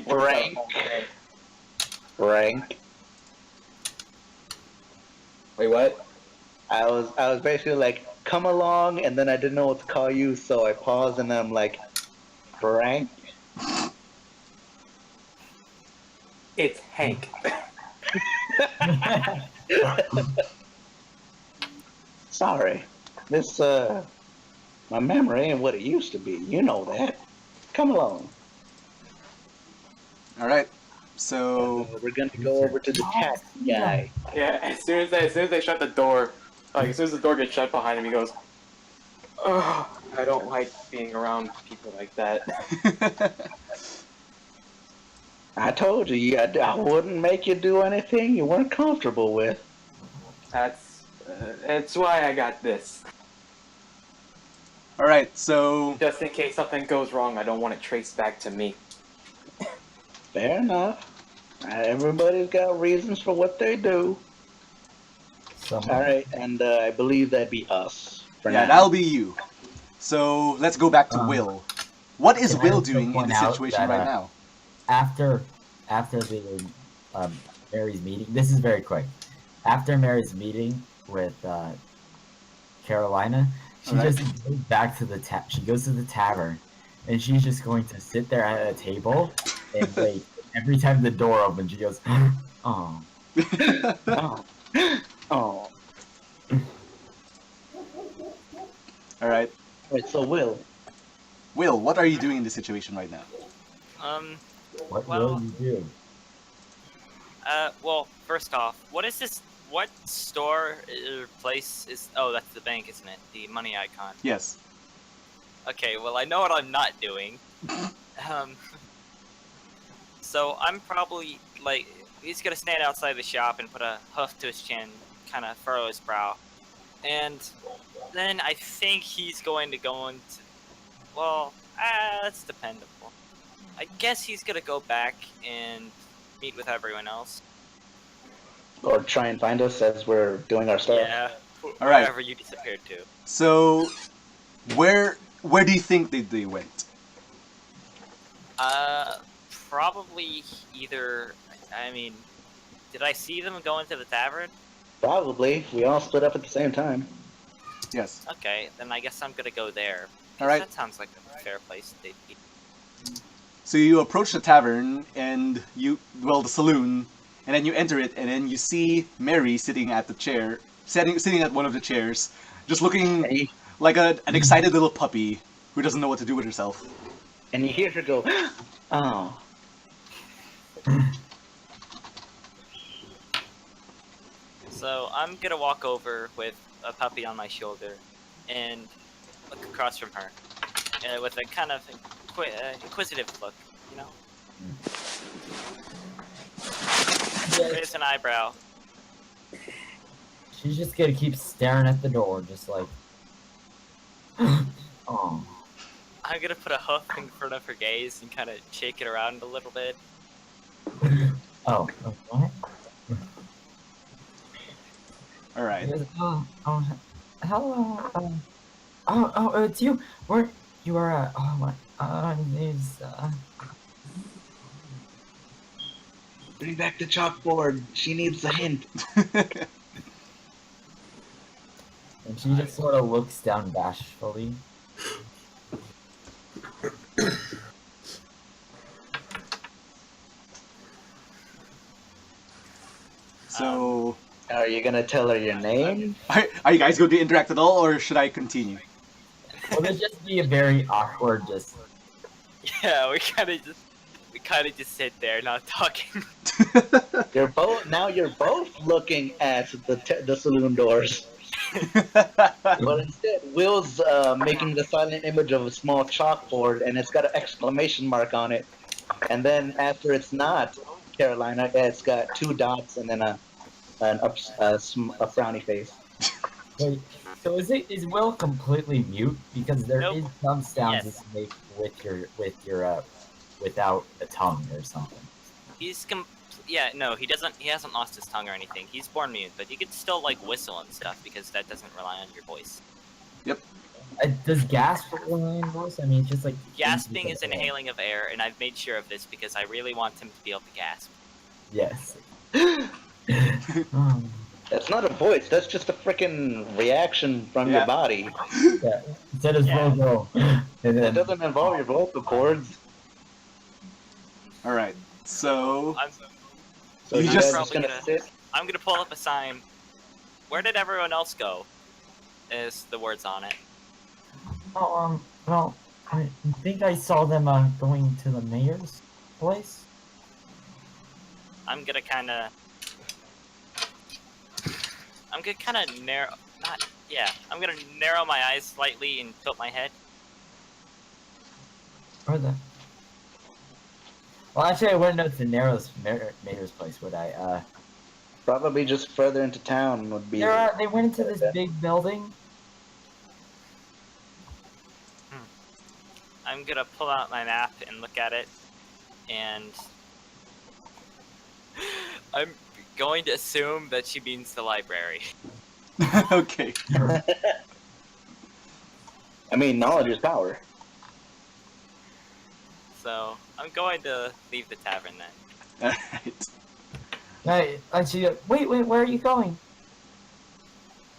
Rank. Rank. Wait, what? I was basically like, come along, and then I didn't know what to call you, so I paused and I'm like, Frank. It's Hank. Sorry. This my memory ain't what it used to be. You know that. Come along. Alright, so We're gonna go over to the tax guy. Yeah, as soon as they shut the door, like as soon as the door gets shut behind him, he goes, "Oh, I don't like being around people like that." I told you, I wouldn't make you do anything you weren't comfortable with. That's why I got this. All right, so Just in case something goes wrong, I don't want it traced back to me. Fair enough. Everybody's got reasons for what they do. So, All right, and I believe that'd be us for yeah, now. that'll be you. So let's go back to Will. What is can I Will also doing in point this out situation that, right now? after the Mary's meeting, this is very quick. After Mary's meeting with Carolina, she Alright. just goes back to she goes to the tavern, and she's just going to sit there at a table and wait. Every time the door opens, she goes, "Oh, Oh. Oh. All right, Wait, so Will, Will, what are you doing in this situation right now? what Well- will you do?" Well, first off, what is this? What store or place is? Oh, that's the bank, isn't it? The money icon. Yes. Okay, well, I know what I'm not doing. So I'm probably, like, he's gonna stand outside the shop and put a hoof to his chin, kind of furrow his brow. And then I think he's going to go into, well, that's dependable. I guess he's gonna go back and meet with everyone else. or try and find us as we're doing our stuff. Yeah, All right. wherever you disappeared to. So, where do you think they went? Probably either, I mean, did I see them go into the tavern? Probably. We all split up at the same time. Yes. Okay, then I guess I'm gonna go there. All right. That sounds like a fair place to be. So you approach the tavern and the saloon, and then you enter it, and then you see Mary sitting at the chair, sitting at one of the chairs, just looking And like an excited little puppy who doesn't know what to do with herself. you hear her go, "Oh." So I'm gonna walk over with a puppy on my shoulder and look across from her with a kind of inquisitive look, you know? Raise an eyebrow. She's just gonna keep staring at the door, just like, "Oh." I'm gonna put a hoof in front of her gaze and kind of shake it around a little bit. Oh, what? All right. Hello. It's you. You are? Oh my. Is Bring back the chalkboard. She needs a hint. And she just sort of looks down bashfully. So, Are you gonna tell her your name? are you guys going to interact at all, or should I continue? Will it just be a very awkward, just Yeah, we kind of just sit there, not talking. You're both looking at the saloon doors. But instead, Will's making the silent image of a small chalkboard, and it's got an exclamation mark on it. And then after it's not Carolina, it's got two dots and then a frowny face. Wait, so is Will completely mute? Because there is Nope. some sounds Yes. you make with your without a tongue or something. Yeah, no, he hasn't lost his tongue or anything. He's born mute, but you can still like whistle and stuff because that doesn't rely on your voice. Does gasp rely on voice? I mean, it's just like Gasping is inhaling of air, and I've made sure of this because I really want him to be able to gasp. Yes. That's not a voice. That's just a freaking reaction from Yeah. your body. Yeah. Instead of Yeah. go, and It then doesn't involve your vocal cords. All right. So, So You you just- guys just gonna sit. I'm gonna pull up a sign. Where did everyone else go? Is the words on it. well, I think I saw them going to the mayor's place. I'm gonna kind of narrow. I'm gonna narrow my eyes slightly and tilt my head. Or the. Well, actually, I wouldn't know it's the narrowest mayor's place, would I? Probably just further into town would be. They went into this big building. I'm gonna pull out my map and look at it, and I'm going to assume that she means the library. Okay. I mean, knowledge is power. So I'm going to leave the tavern then. Alright. Wait, where are you going?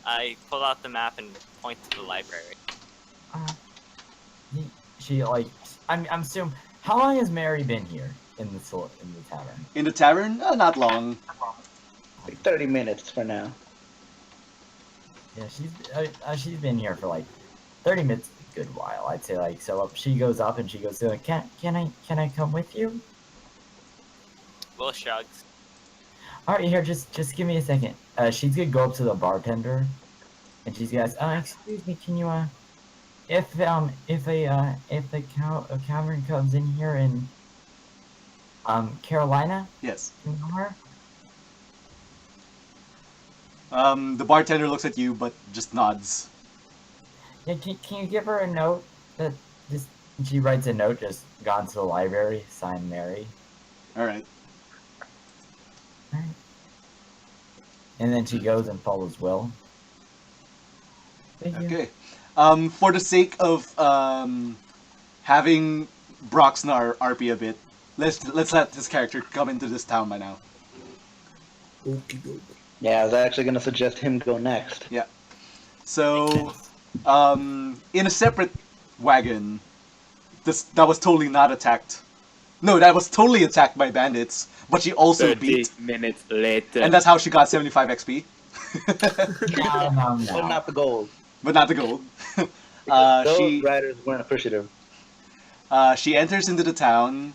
I pull out the map and point to the library. I'm assuming. How long has Mary been here in the tavern? In the tavern? Not long. Like 30 minutes for now. Yeah, she's been here for like 30 minutes, a good while, I'd say. Like, so she goes up and she goes, can I come with you? Will shrugs. All right, here, just give me a second. She's gonna go up to the bartender, and she's gonna ask, excuse me, can you if a cavern comes in here in Carolina, Yes. can you know her? The bartender looks at you, but just nods. Yeah, can you give her a note that just she writes a note, just gone to the library, signed Mary. Alright. Alright. And then she goes and follows Will. Thank you. Okay. For the sake of having Broxnar RP a bit, let's let this character come into this town by now. Okie doke. Yeah, I was actually gonna suggest him go next. Yeah. So, in a separate wagon, that was totally not attacked. No, that was totally attacked by bandits, but she also 30 beat, minutes later. and that's how she got 75 XP. No. But not the gold. But not the gold. Those riders weren't appreciative. She enters into the town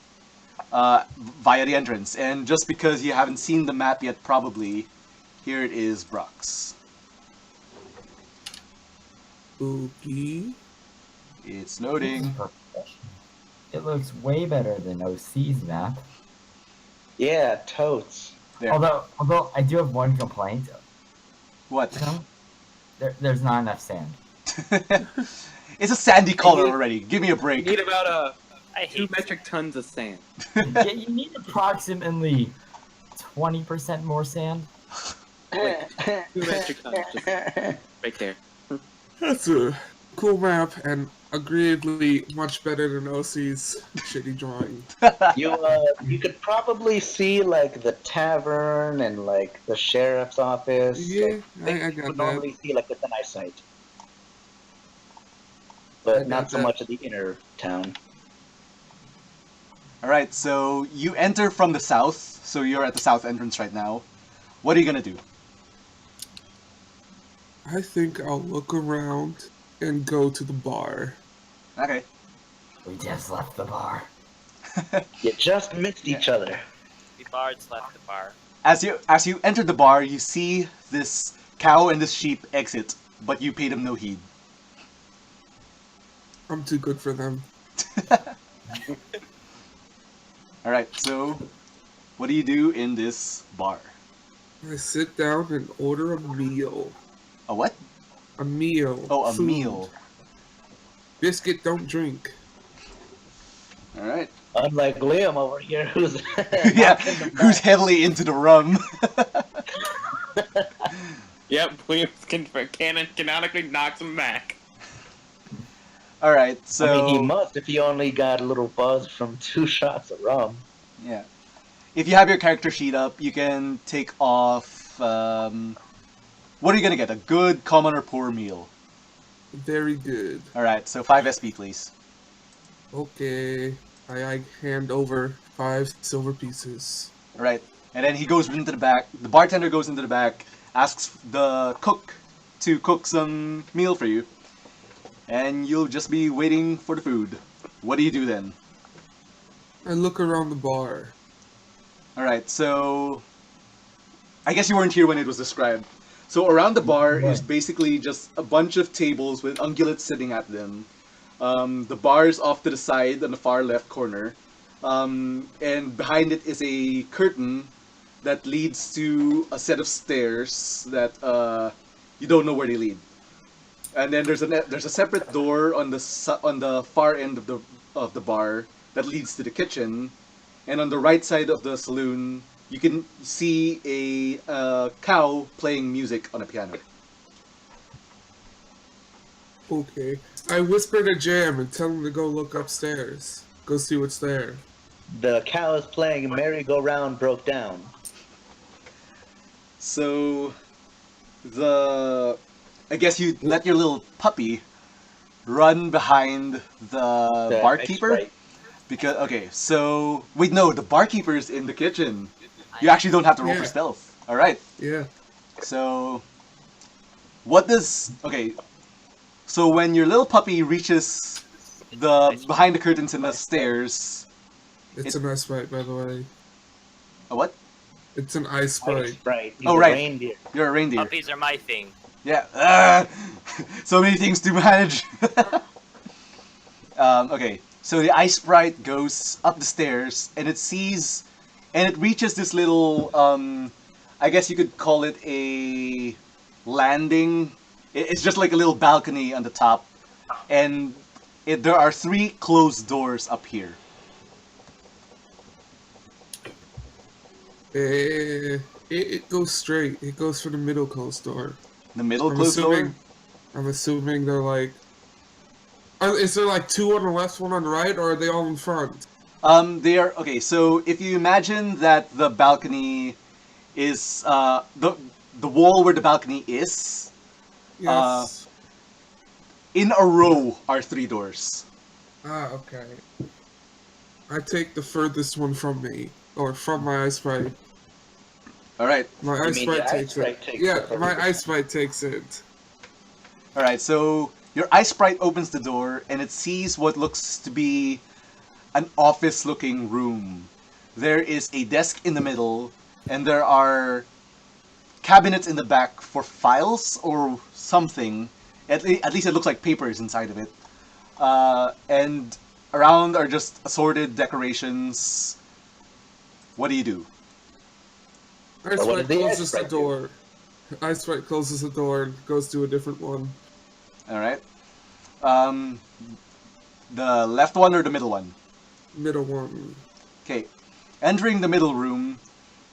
via the entrance, and just because you haven't seen the map yet, probably, here it is, Brox. Okay. It's loading. It looks way better than OC's map. Yeah, totes. There. Although I do have one complaint. What? There's not enough sand. It's a sandy color already. Give me a break. You need about I 2 hate metric tons of sand. Yeah, you need approximately 20% more sand. 2 metric tons, just right there. That's a cool map and agreeably much better than OC's shitty drawing. You could probably see like the tavern and like the sheriff's office. Yeah, like, I you got would that. normally see like with an eyesight, I but got not so that. much of the inner town. Alright, so you enter from the south, so you're at the south entrance right now. What are you gonna do? I think I'll look around and go to the bar. Okay. We just left the bar. You just missed each other. The bards left the bar. As you enter the bar, you see this cow and this sheep exit, but you pay them no heed. I'm too good for them. Alright, so what do you do in this bar? I sit down and order a meal. A what? A meal. Oh, a Food. meal. Biscuit, don't drink. Alright. Unlike Liam over here, who's Yeah, who's heavily into the rum. Yep, Williams canonically knocks him back. Alright, so... I mean, he must if he only got a little buzz from 2 shots of rum. Yeah. If you have your character sheet up, you can take off... what are you gonna get? A good, common, or poor meal? Very good. Alright, so 5 SP, please. Okay. I hand over 5 silver pieces. Alright, and then he goes into the back. The bartender goes into the back, asks the cook to cook some meal for you. And you'll just be waiting for the food. What do you do then? I look around the bar. Alright, so... I guess you weren't here when it was described. So around the bar is basically just a bunch of tables with ungulates sitting at them. The bar is off to the side on the far left corner. and behind it is a curtain that leads to a set of stairs that you don't know where they lead. And then there's a separate door on on the far end of the bar that leads to the kitchen, and on the right side of the saloon you can see a cow playing music on a piano. Okay. I whisper to Jam and tell him to go look upstairs. Go see what's there. The cow is playing merry-go-round broke down. So I guess you let your little puppy run behind the barkeeper. Right. Because okay, so wait, no, the barkeeper's in the kitchen. You actually don't have to roll for Yeah. stealth. All right. Yeah. So what does okay? So when your little puppy reaches the behind the curtains and the stairs, It's an ice sprite, by the way. a what? It's an ice sprite. Right. He's Oh, a right. reindeer. You're a reindeer. Puppies are my thing. Yeah. So many things to manage. Okay. So the ice sprite goes up the stairs and it reaches this little I guess you could call it a landing. It's just like a little balcony on the top, and there are 3 closed doors up here. It goes straight. It goes for the middle closed door. The middle I'm closed door. assuming. I'm assuming they're like. Is there like 2 on the left, 1 on the right, or are they all in front? They are okay. So if you imagine that the balcony is the wall where the balcony is, Yes. in a row are 3 doors. Okay. I take the furthest one from me, or from my ice sprite. All right. My You ice mean sprite your ice takes sprite it. takes Yeah, it. my ice sprite takes it. All right. So your ice sprite opens the door and it sees what looks to be an office-looking room. There is a desk in the middle, and there are cabinets in the back for files or something. At least it looks like papers inside of it. And around are just assorted decorations. What do you do? Ice But what sprite does the ice closes the sprite do? door. Ice sprite closes the door and goes to a different one. All right. The left one or the middle one? Middle one. Okay. Entering the middle room,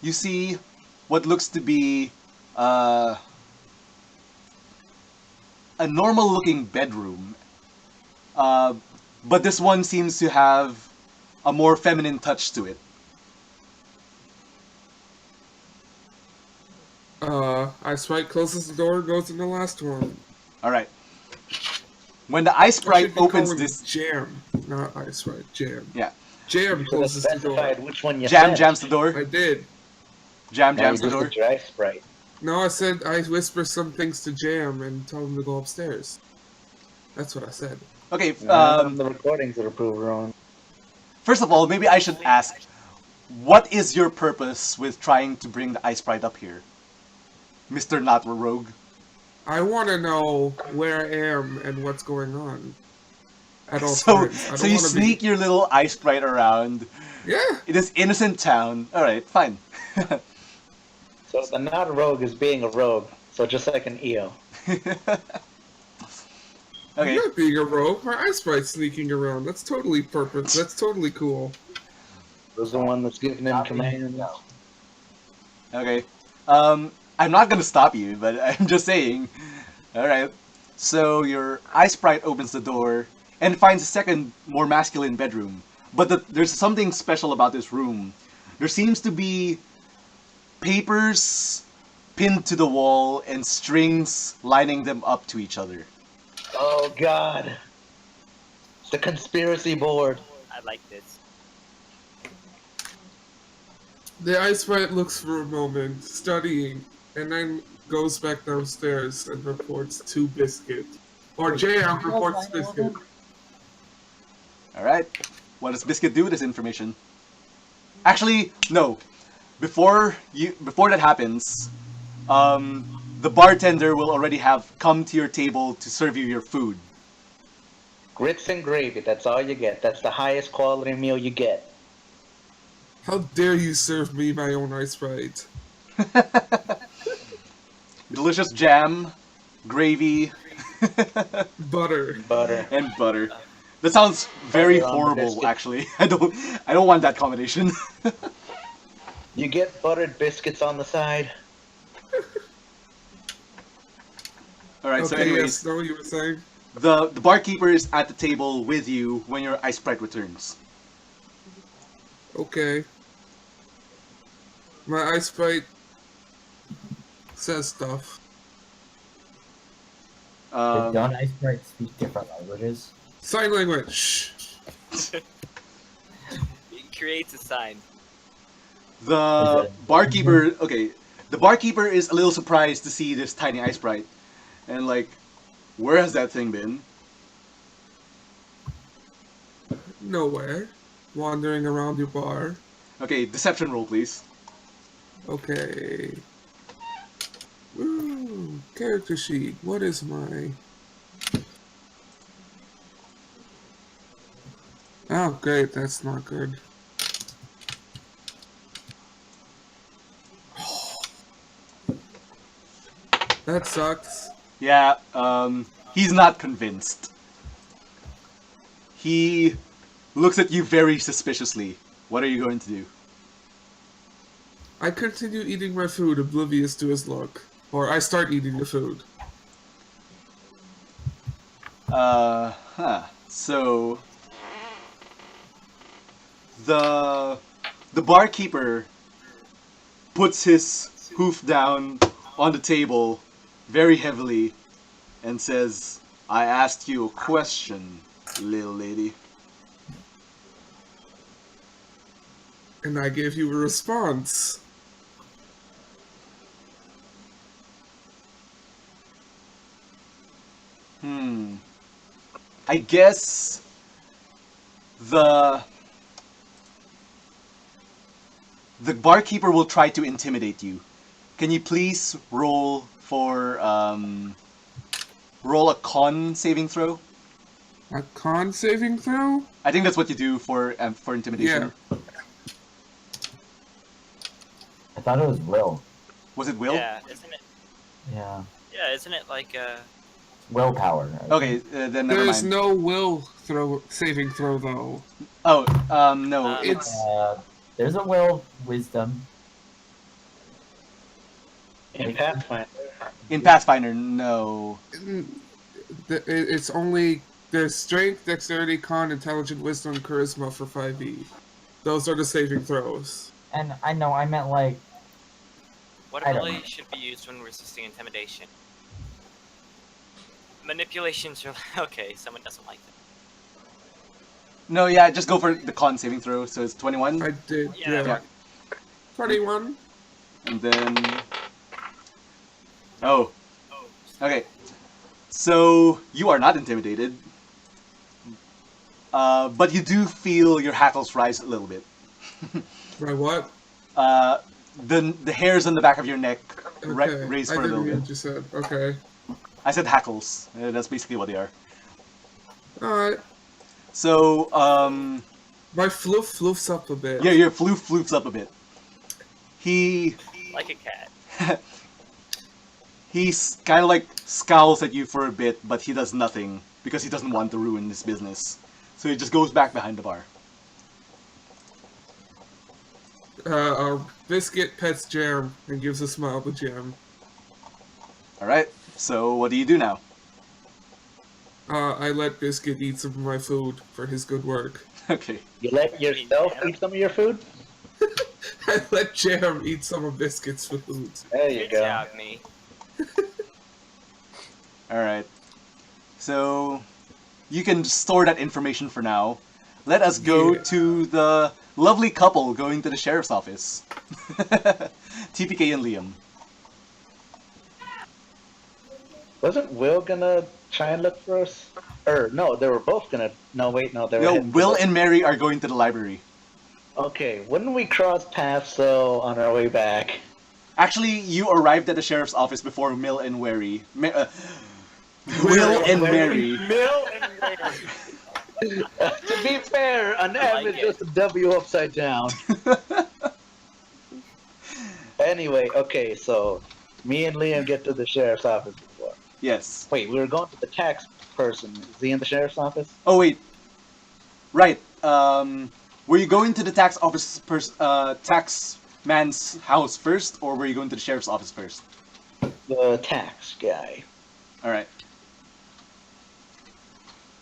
you see what looks to be a normal-looking bedroom, but this one seems to have a more feminine touch to it. Ice sprite closes the door and goes in the last one. All right. When the ice I sprite should be opens calling this, it Jam, not ice sprite. Jam. yeah, Jam You should have closes the door. specified which one you Jam said. jams the door. I did. Jam No, jams you the just door. did your ice sprite. No, I said I whisper some things to Jam and tell him to go upstairs. That's what I said. Okay. The recordings that are proved wrong. First of all, maybe I should ask, what is your purpose with trying to bring the ice sprite up here, Mr. Not a Rogue? I want to know where I am and what's going on. At all So, times. I so don't you wanna sneak your little ice sprite around Yeah. in this innocent town. All right, fine. So the not a rogue is being a rogue. So just like an EO. I'm Okay. not being a rogue. My ice sprite's sneaking around. That's totally purpose. That's totally cool. Was the one that's giving him commands. Okay. I'm not gonna stop you, but I'm just saying. All right. So your ice sprite opens the door and finds a second, more masculine bedroom. But there's something special about this room. There seems to be papers pinned to the wall and strings lining them up to each other. Oh God. The conspiracy board. I like this. The ice sprite looks for a moment, studying, and then goes back downstairs and reports to Biscuit. Or Jam reports Biscuit. All right. What does Biscuit do with this information? Actually, no. Before that happens, the bartender will already have come to your table to serve you your food. Grits and gravy, that's all you get. That's the highest quality meal you get. How dare you serve me my own ice sprite? Delicious jam, gravy, Butter. Butter. and butter. That sounds very Butter on the horrible, biscuit. actually. I don't want that combination. You get buttered biscuits on the side. All right. So, Okay, anyways, yes, know what you were saying? the barkeeper is at the table with you when your ice sprite returns. Okay. My ice sprite says stuff. Don't ice sprites speak different languages? Sign language. It creates a sign. The barkeeper, okay, the barkeeper is a little surprised to see this tiny ice sprite, and like, where has that thing been? Nowhere. Wandering around your bar. Okay, deception roll, please. Okay. Ooh, character sheet. What is my... Oh, great. That's not good. That sucks. Yeah, he's not convinced. He looks at you very suspiciously. What are you going to do? I continue eating my food, oblivious to his look. Or I start eating the food. So the barkeeper puts his hoof down on the table very heavily and says, "I asked you a question, little lady." And I gave you a response. I guess the barkeeper will try to intimidate you. Can you please roll for roll a con saving throw? A con saving throw? I think that's what you do for intimidation. Yeah. I thought it was Will. Was it will? Yeah, isn't it? Yeah. Yeah, isn't it like Willpower. Okay, then never There's mind. no will throw saving throw though. Oh, no, It's There's a will wisdom. In Pathfinder. in Pathfinder. No. it's only there's strength, dexterity, con, intelligent, wisdom, charisma for 5e. Those are the saving throws. And I know I meant like what I don't ability know. should be used when resisting intimidation? Manipulations are okay. Someone doesn't like them. No, yeah, just go for the con saving throw. So it's 21, I did, Yeah. yeah. 21. and then. Oh, okay. So you are not intimidated, but you do feel your hackles rise a little bit. By what? The hairs on the back of your neck Okay. raise I for a little didn't hear bit. what you said. Okay. I said hackles. That's basically what they are. Alright. So, My floofs up a bit. yeah, your floofs up a bit. He Like a cat. he's kind of like scowls at you for a bit, but he does nothing because he doesn't want to ruin this business. So he just goes back behind the bar. Our biscuit pets Jam and gives a smile to Jam. All right. So what do you do now? I let Biscuit eat some of my food for his good work. Okay. You let yourself eat some of your food? I let Jam eat some of Biscuit's food. There you Good go. job, me. All right. So you can store that information for now. Let us go Yeah. to the lovely couple going to the sheriff's office. TPK and Liam. Wasn't Will gonna try and look for us? Or no, they were both gonna. No, wait, no, they were. No, heading to Will the- and Mary are going to the library. Okay, wouldn't we cross paths though on our way back? Actually, you arrived at the sheriff's office before Will and Mary. Will and Mary. Mill and Mary. To be fair, an M like is it. just a W upside down. anyway, okay, so me and Liam get to the sheriff's office before. Yes. Wait, we were going to the tax person. Is he in the sheriff's office? Oh wait. Right. Were you going to the tax man's house first, or were you going to the sheriff's office first? The tax guy. All right.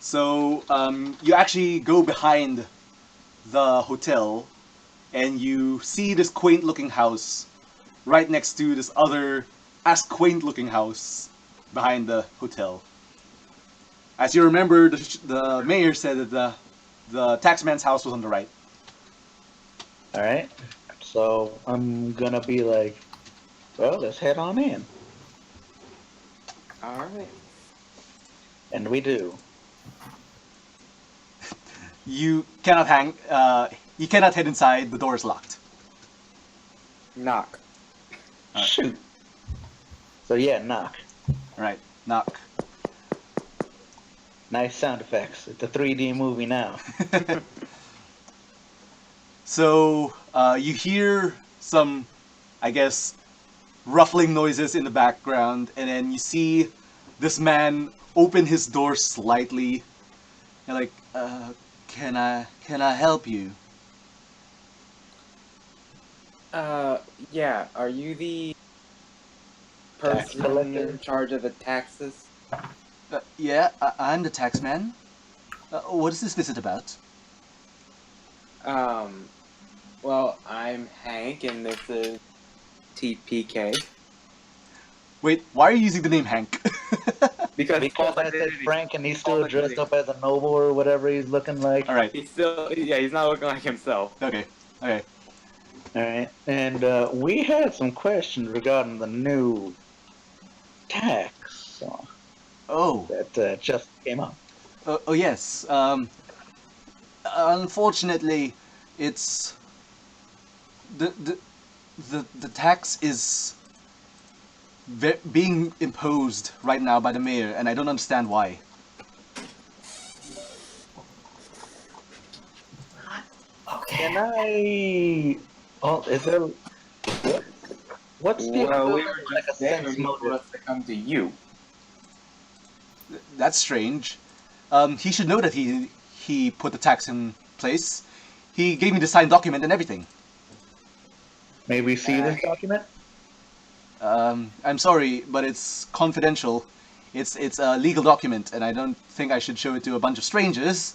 So you actually go behind the hotel, and you see this quaint-looking house right next to this other as quaint-looking house behind the hotel. As you remember, the mayor said that the taxman's house was on the right. All right. So I'm gonna be like, well, let's head on in, All right. and we do. You cannot you cannot head inside. The door is locked. Knock. Shoot. So yeah, knock. All right, knock. Nice sound effects. It's a 3D movie now. So you hear some, I guess, ruffling noises in the background, and then you see this man open his door slightly, and like, can I help you? Yeah. Are you the Tax person collector? in charge of the taxes? Yeah, I'm the tax man. What is this visit about? Well, I'm Hank, and this is TPK. Wait, why are you using the name Hank? Because Because I said Frank and he's still dressed up as a noble or whatever he's looking like. All right. He's still, yeah, he's not looking like himself. Okay. Okay. Alright. And we had some questions regarding the new tax Oh. that just came up. Oh yes. Unfortunately, it's the tax is being imposed right now by the mayor, and I don't understand why. Okay. Can I... Oh, is there... What's the Well, we equivalent were of, like a just there sense for motive? us to come to you. That's strange. He should know that he put the tax in place. He gave me the signed document and everything. May we see this document? I'm sorry, but it's confidential. It's a legal document, and I don't think I should show it to a bunch of strangers.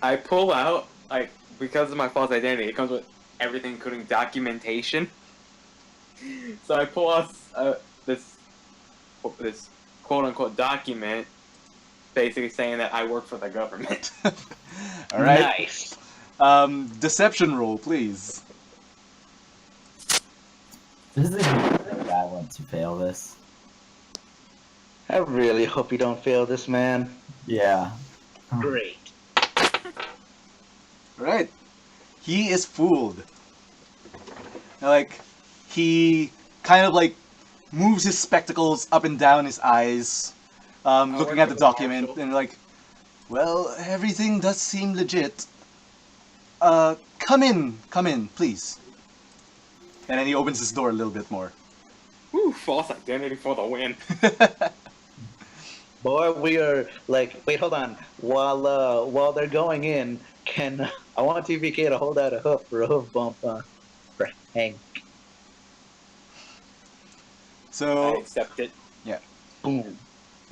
I pull out, like, because of my false identity, it comes with everything including documentation. So I pull out this quote-unquote document, basically saying that I work for the government. All right. Nice. Deception roll, please. This is a good I want to fail this. I really hope you don't fail this, man. Yeah. Great. All right. He is fooled. Like, he kind of like moves his spectacles up and down his eyes, looking work at for the the document, marshal. and like, well, everything does seem legit. Come in, please. And then he opens his door a little bit more. Whew, false identity for the win. Boy, we are like. Wait, hold on. While they're going in, can I want TVK to hold out a hoof for a hoof bump for Hank? I So, accept it. Boom.